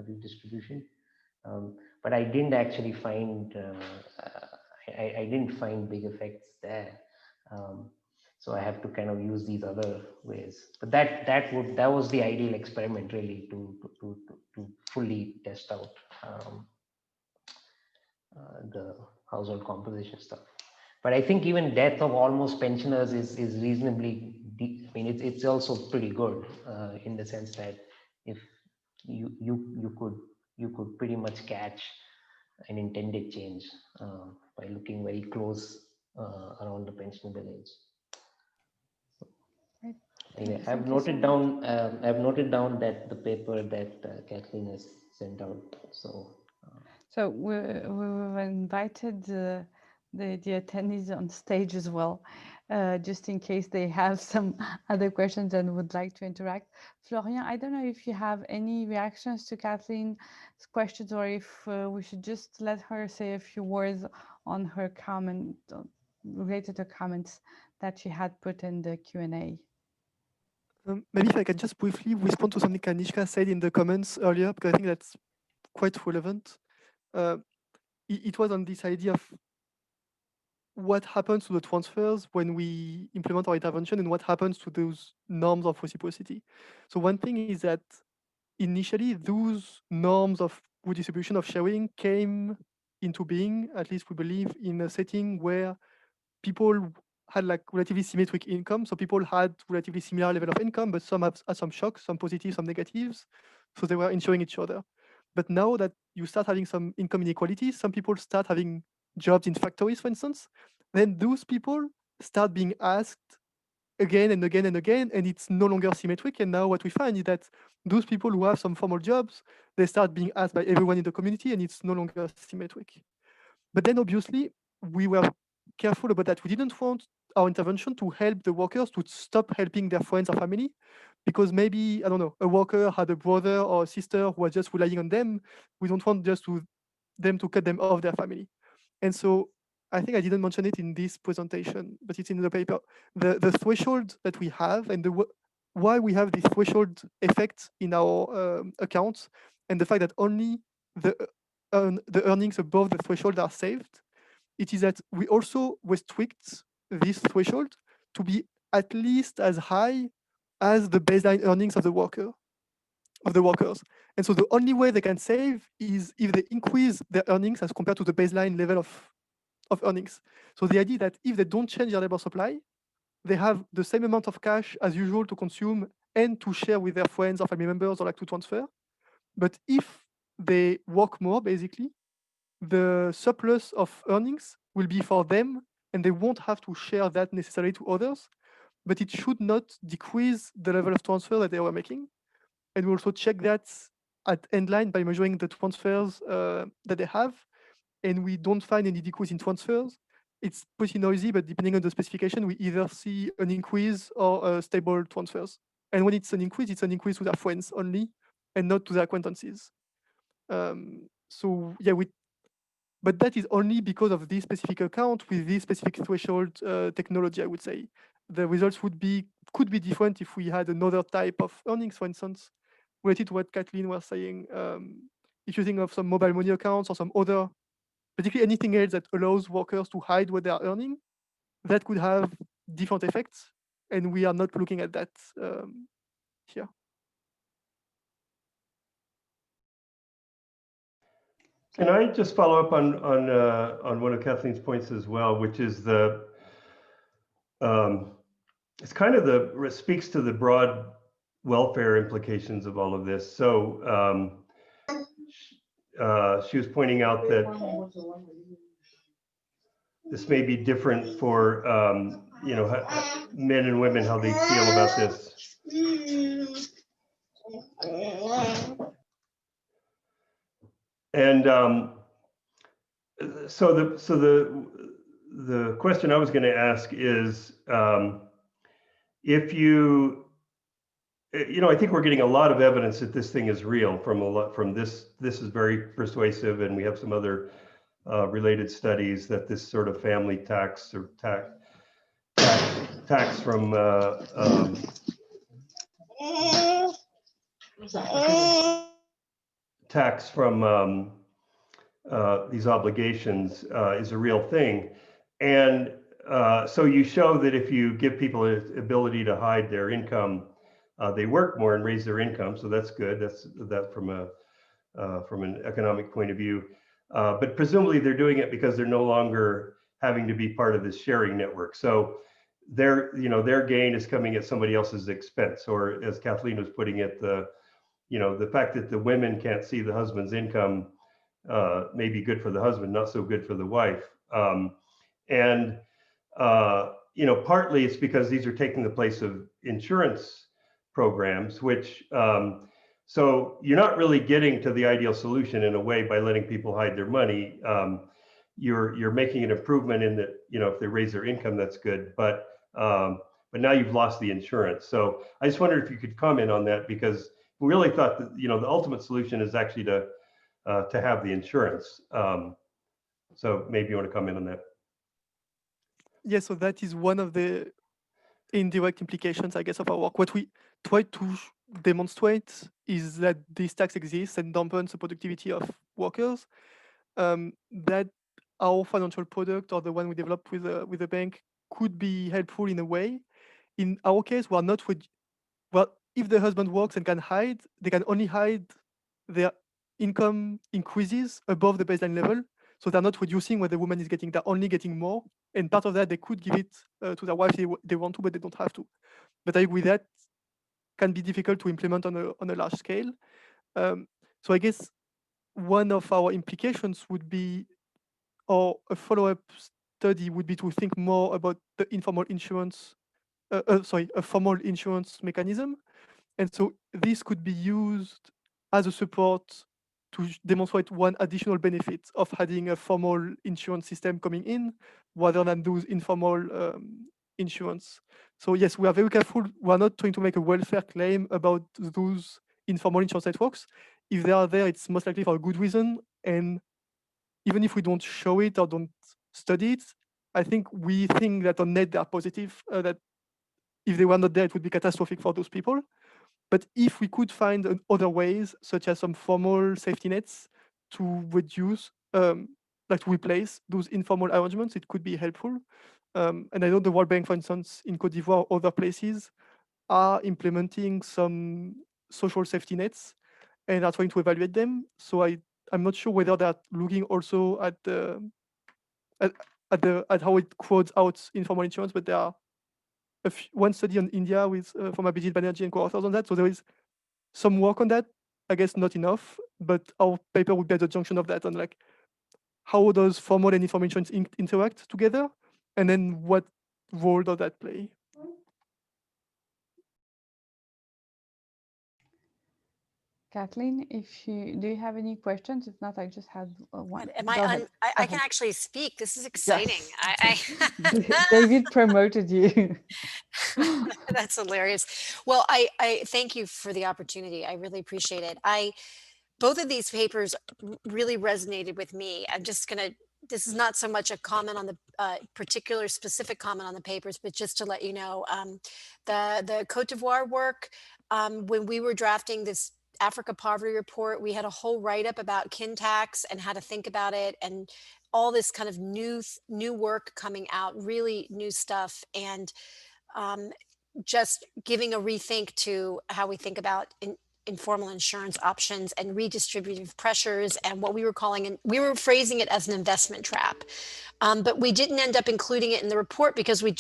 redistribution. But I didn't actually find I didn't find big effects there. So I have to kind of use these other ways. But that was the ideal experiment, really, to fully test out the household composition stuff. But I think even death of almost pensioners is reasonably deep. I mean, it's also pretty good in the sense that if you could pretty much catch an intended change by looking very close around the pensionable age. Right. Anyway, Thank you so much. I've noted down that the paper that Kathleen has sent out. So So we were invited the attendees on stage as well, just in case they have some other questions and would like to interact. Florian, I don't know if you have any reactions to Kathleen's questions, or if we should just let her say a few words on her comment related to comments that she had put in the Q&A. Maybe if I can just briefly respond to something Kanishka said in the comments earlier, because I think that's quite relevant. It was on this idea of what happens to the transfers when we implement our intervention and what happens to those norms of reciprocity. So one thing is that initially those norms of redistribution of sharing came into being, at least we believe, in a setting where people had like relatively symmetric income. So people had relatively similar level of income, but some had some shocks, some positives, some negatives. So they were ensuring each other. But now that you start having some income inequalities, some people start having jobs in factories, for instance, then those people start being asked again and again and again, and it's no longer symmetric. And now what we find is that those people who have some formal jobs, they start being asked by everyone in the community, and it's no longer symmetric. But then obviously we were careful about that. We didn't want our intervention to help the workers to stop helping their friends or family, because maybe, I don't know, a worker had a brother or a sister who was just relying on them. We don't want just them to cut them off their family. And so I think I didn't mention it in this presentation, but it's in the paper. The threshold that we have and why we have this threshold effect in our accounts, and the fact that only the earnings above the threshold are saved, it is that we also restrict this threshold to be at least as high as the baseline earnings of the workers. And so the only way they can save is if they increase their earnings as compared to the baseline level of earnings. So the idea that if they don't change their labor supply, they have the same amount of cash as usual to consume and to share with their friends or family members or like to transfer. But if they work more, basically, the surplus of earnings will be for them, and they won't have to share that necessarily to others, but it should not decrease the level of transfer that they were making. And we also check that at endline by measuring the transfers that they have, and we don't find any decrease in transfers. It's pretty noisy, but depending on the specification, we either see an increase or stable transfers. And when it's an increase to their friends only, and not to their acquaintances. So yeah, but that is only because of this specific account with this specific threshold technology, I would say. The results could be different if we had another type of earnings, for instance, related to what Kathleen was saying. If you think of some mobile money accounts or some other, particularly anything else that allows workers to hide what they are earning, that could have different effects, and we are not looking at that here. Can I just follow up on one of Kathleen's points as well, which is it's kind of speaks to the broad welfare implications of all of this. So she was pointing out that this may be different for men and women, how they feel about this. And so the question I was going to ask is, if I think we're getting a lot of evidence that this thing is real from this. This is very persuasive, and we have some other related studies that this sort of family tax or tax from these obligations is a real thing. And so you show that if you give people an ability to hide their income, they work more and raise their income. So that's good. That's from an economic point of view. But presumably they're doing it because they're no longer having to be part of this sharing network. So their gain is coming at somebody else's expense. Or as Kathleen was putting it, the fact that the women can't see the husband's income may be good for the husband, not so good for the wife. Partly it's because these are taking the place of insurance programs, which so you're not really getting to the ideal solution in a way by letting people hide their money. you're making an improvement in that, if they raise their income, that's good. But now you've lost the insurance. So I just wondered if you could comment on that, because we really thought that, the ultimate solution is actually to have the insurance. So maybe you want to comment on that. Yeah, so that is one of the indirect implications, I guess, of our work. What we try to demonstrate is that this tax exists and dampens the productivity of workers. That our financial product, or the one we developed with a bank, could be helpful in a way. In our case, we are not well, if the husband works and can hide, they can only hide their income increases above the baseline level. So they're not reducing what the woman is getting, they're only getting more. And part of that, they could give it to their wife if they want to, but they don't have to. But I agree that can be difficult to implement on a large scale. So I guess one of our implications would be, or a follow-up study would be, to think more about the informal insurance, a formal insurance mechanism. And so this could be used as a support to demonstrate one additional benefit of having a formal insurance system coming in, rather than those informal insurance. So yes, we are very careful. We are not trying to make a welfare claim about those informal insurance networks. If they are there, it's most likely for a good reason. And even if we don't show it or don't study it, I think we think that on net they are positive, that if they were not there, it would be catastrophic for those people. But if we could find other ways, such as some formal safety nets, to reduce, like to replace those informal arrangements, it could be helpful. And I know the World Bank, for instance, in Cote d'Ivoire, or other places, are implementing some social safety nets and are trying to evaluate them. So I'm not sure whether they're looking also at how it quotes out informal insurance, but there are one study on India with from Abhijit Banerjee and co-authors on that. So there is some work on that. I guess not enough, but our paper would be at the junction of that, on like how does formal and informal insurance interact together, and then what role does that play? Kathleen, do you have any questions? If not, I just had one. Am Go I ahead. I can actually speak. This is exciting. Yes. David promoted you. That's hilarious. Well, I thank you for the opportunity. I really appreciate it. Both of these papers really resonated with me. This is not so much a comment on the particular specific comment on the papers, but just to let you know, the Cote d'Ivoire work, when we were drafting this Africa Poverty Report, we had a whole write-up about kin tax and how to think about it, and all this kind of new work coming out, really new stuff. And just giving a rethink to how we think about informal insurance options and redistributive pressures, and what we were calling, and we were phrasing it as an investment trap. But we didn't end up including it in the report because we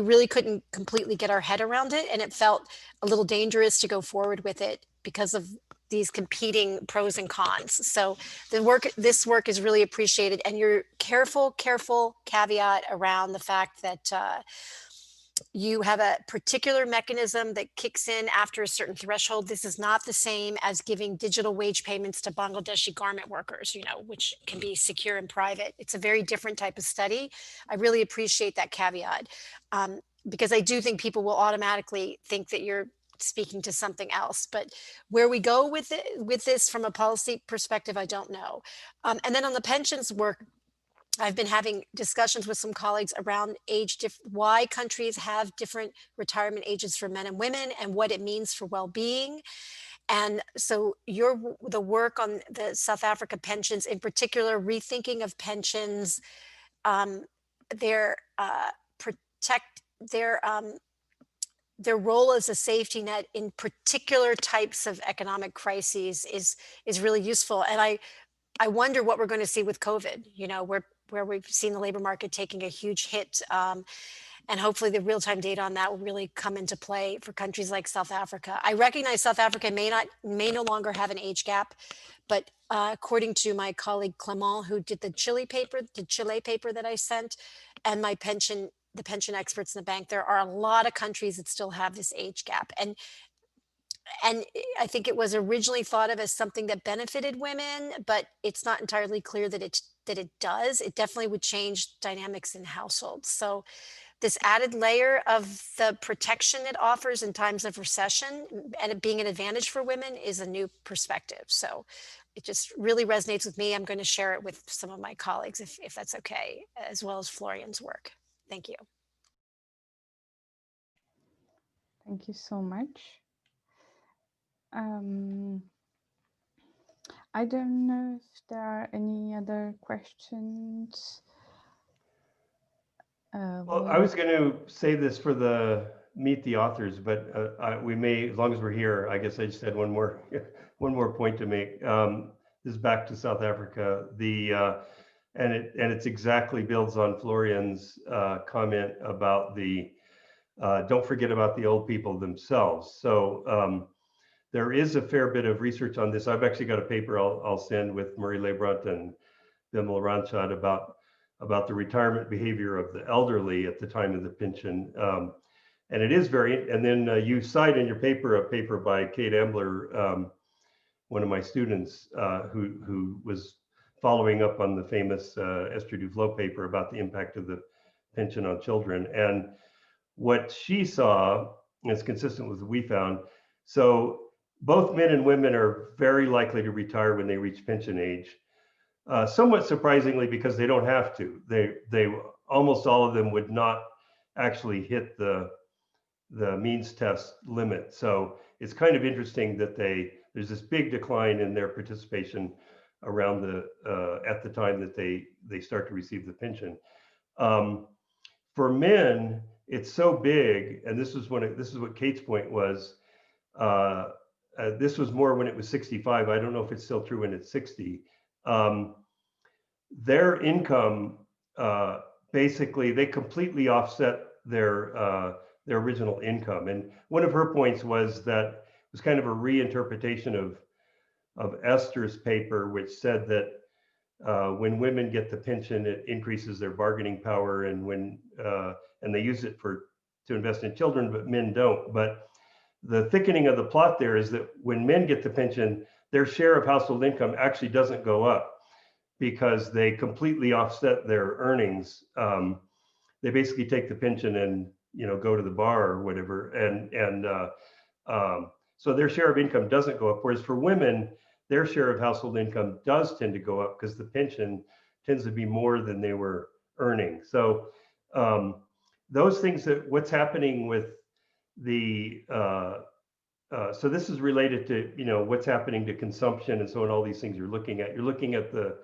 really couldn't completely get our head around it. And it felt a little dangerous to go forward with it because of these competing pros and cons. So this work is really appreciated. And your careful caveat around the fact that you have a particular mechanism that kicks in after a certain threshold. This is not the same as giving digital wage payments to Bangladeshi garment workers, which can be secure and private. It's a very different type of study. I really appreciate that caveat, because I do think people will automatically think that you're speaking to something else. But where we go with this from a policy perspective, I don't know. And then on the pensions work, I've been having discussions with some colleagues around why countries have different retirement ages for men and women, and what it means for well-being. And so the work on the South Africa pensions, in particular, rethinking of pensions, their role as a safety net in particular types of economic crises is really useful. And I wonder what we're going to see with COVID, where we've seen the labor market taking a huge hit. And hopefully the real-time data on that will really come into play for countries like South Africa. I recognize South Africa may no longer have an age gap, but according to my colleague Clement, who did the Chile paper that I sent, and the pension experts in the bank, there are a lot of countries that still have this age gap. And and I think it was originally thought of as something that benefited women, but it's not entirely clear that it does. It definitely would change dynamics in households. So this added layer of the protection it offers in times of recession and it being an advantage for women is a new perspective. So it just really resonates with me. I'm going to share it with some of my colleagues if that's okay, as well as Florian's work. Thank you. Thank you so much. I don't know if there are any other questions. Well, I was going to say this for the meet the authors, but we may, as long as we're here, I guess I just had one more one more point to make. This is back to South Africa. And it's exactly builds on Florian's comment about the don't forget about the old people themselves. So there is a fair bit of research on this. I've actually got a paper I'll send with Murray Lebrant and Bimal Ranchad about the retirement behavior of the elderly at the time of the pension. And it is very, and then you cite in your paper a paper by Kate Ambler, one of my students who was following up on the famous Esther Duflo paper about the impact of the pension on children. And what she saw is consistent with what we found. So both men and women are very likely to retire when they reach pension age. Somewhat surprisingly, because they don't have to. They almost all of them would not actually hit the means test limit. So it's kind of interesting that there's this big decline in their participation around at the time that they start to receive the pension. For men, it's so big, and this is what Kate's point was. This was more when it was 65. I don't know if it's still true when it's 60. Their income, basically, they completely offset their original income. And one of her points was that it was kind of a reinterpretation of Esther's paper, which said that when women get the pension, it increases their bargaining power, and they use it to invest in children, but men don't. But the thickening of the plot there is that when men get the pension, their share of household income actually doesn't go up because they completely offset their earnings. They basically take the pension and go to the bar or whatever, and so their share of income doesn't go up. Whereas for women, their share of household income does tend to go up because the pension tends to be more than they were earning. So those things what's happening with the so this is related to what's happening to consumption and so on. All these things you're looking at the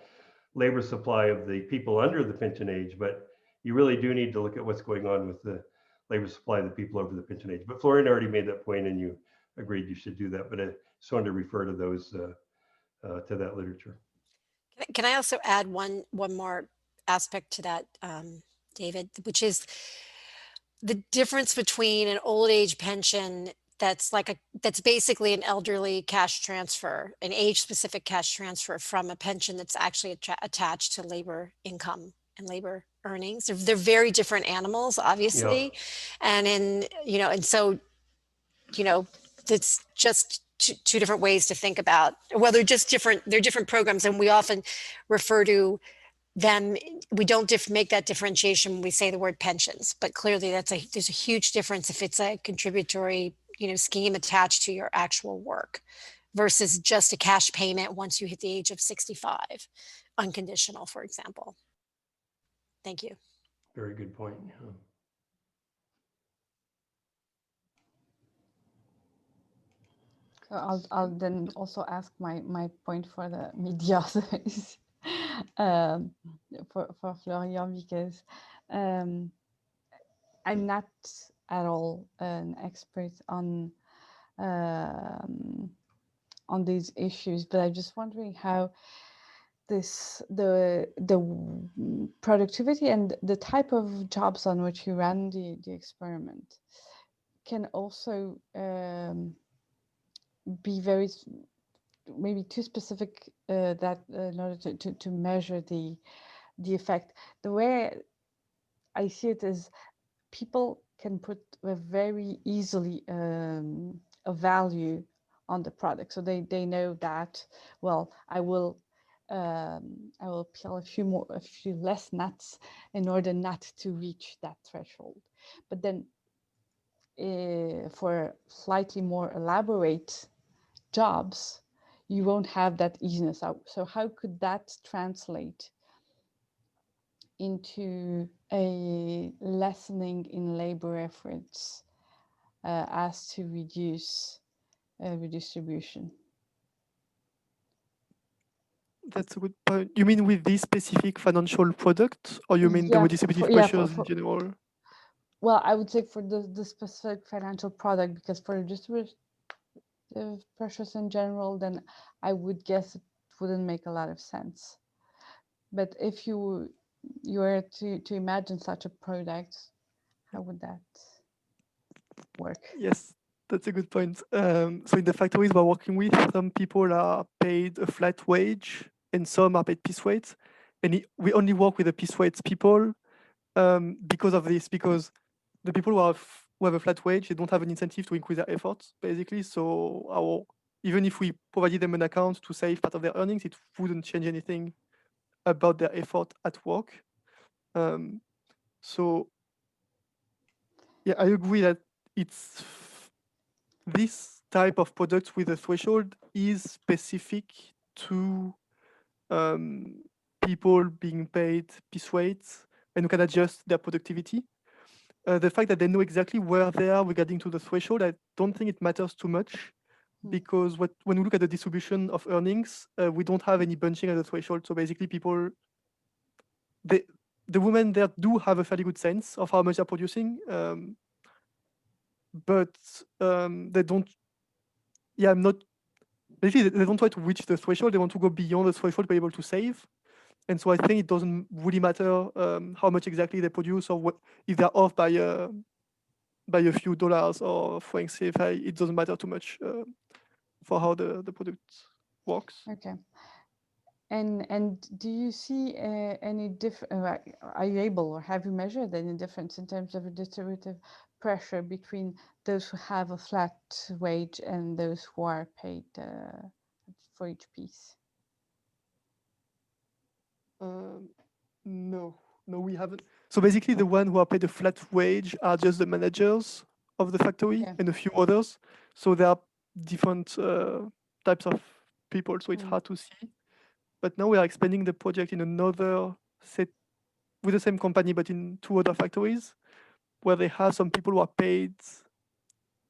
labor supply of the people under the pension age, but you really do need to look at what's going on with the labor supply of the people over the pension age. But Florian already made that point, and you agreed you should do that. But I just wanted to refer to those to that literature. Can I also add one more aspect to that, David, which is the difference between an old age pension that's basically an elderly cash transfer, an age specific cash transfer, from a pension that's actually attached to labor income and labor earnings. They're very different animals, obviously. Yeah. And so it's just two different ways to think about, well, they're different programs, and we often refer to them. We don't make that differentiation when we say the word pensions, but clearly there's a huge difference if it's a contributory scheme attached to your actual work versus just a cash payment once you hit the age of 65, unconditional, for example. Thank you. Very good point. Yeah. So I'll then also ask my point for the media authors, for Florian, because I'm not at all an expert on these issues, but I'm just wondering how the productivity and the type of jobs on which you ran the experiment can also be maybe too specific that in order to measure the effect. The way I see it is people can put very easily a value on the product. So they know that, well, I will peel a few less nuts in order not to reach that threshold. But then for slightly more elaborate jobs, you won't have that easiness out. So how could that translate into a lessening in labor efforts as to reduce redistribution? That's a good point. You mean with this specific financial product, or you mean the redistributive pressures in general? Well, I would say for the specific financial product, because for redistributive pressures in general, then I would guess it wouldn't make a lot of sense. But if you were to imagine such a product, how would that work? Yes, that's a good point. So in the factories we're working with, some people are paid a flat wage and some are paid piece rates. And we only work with the piece rates people because of this, because the people who have a flat wage, they don't have an incentive to increase their efforts, basically. So even if we provided them an account to save part of their earnings, it wouldn't change anything about their effort at work. So yeah, I agree that it's this type of product with a threshold is specific to people being paid piece rates and who can adjust their productivity. The fact that they know exactly where they are regarding to the threshold, I don't think it matters too much, because when we look at the distribution of earnings, we don't have any bunching at the threshold. So basically people, the women there do have a fairly good sense of how much they're producing, but they don't, basically they don't try to reach the threshold, they want to go beyond the threshold to be able to save. And so I think it doesn't really matter how much exactly they produce, or what, if they're off by a few dollars or francs CFA, it doesn't matter too much for how the product works. Okay. And do you see any different? Are you able, or have you measured any difference in terms of redistributive pressure between those who have a flat wage and those who are paid for each piece? No, we haven't. So basically, the one who are paid a flat wage are just the managers of the factory and a few others. So there are different types of people, so it's hard to see. But now we are expanding the project in another set with the same company, but in 2 other factories, where they have some people who are paid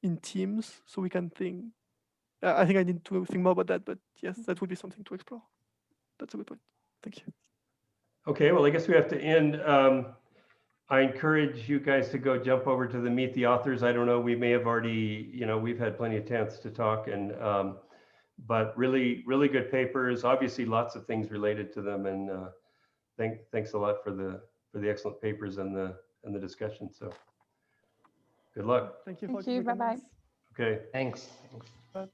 in teams. So we can think. I think I need to think more about that, but yes, that would be something to explore. That's a good point. Thank you. Okay, well, I guess we have to end. I encourage you guys to go jump over to the Meet the Authors. I don't know, we may have already, we've had plenty of chance to talk, and but really, really good papers. Obviously, lots of things related to them, and thanks a lot for the excellent papers and the discussion. So, good luck. Thank you. Thank you. Bye bye. Okay. Thanks. Bye.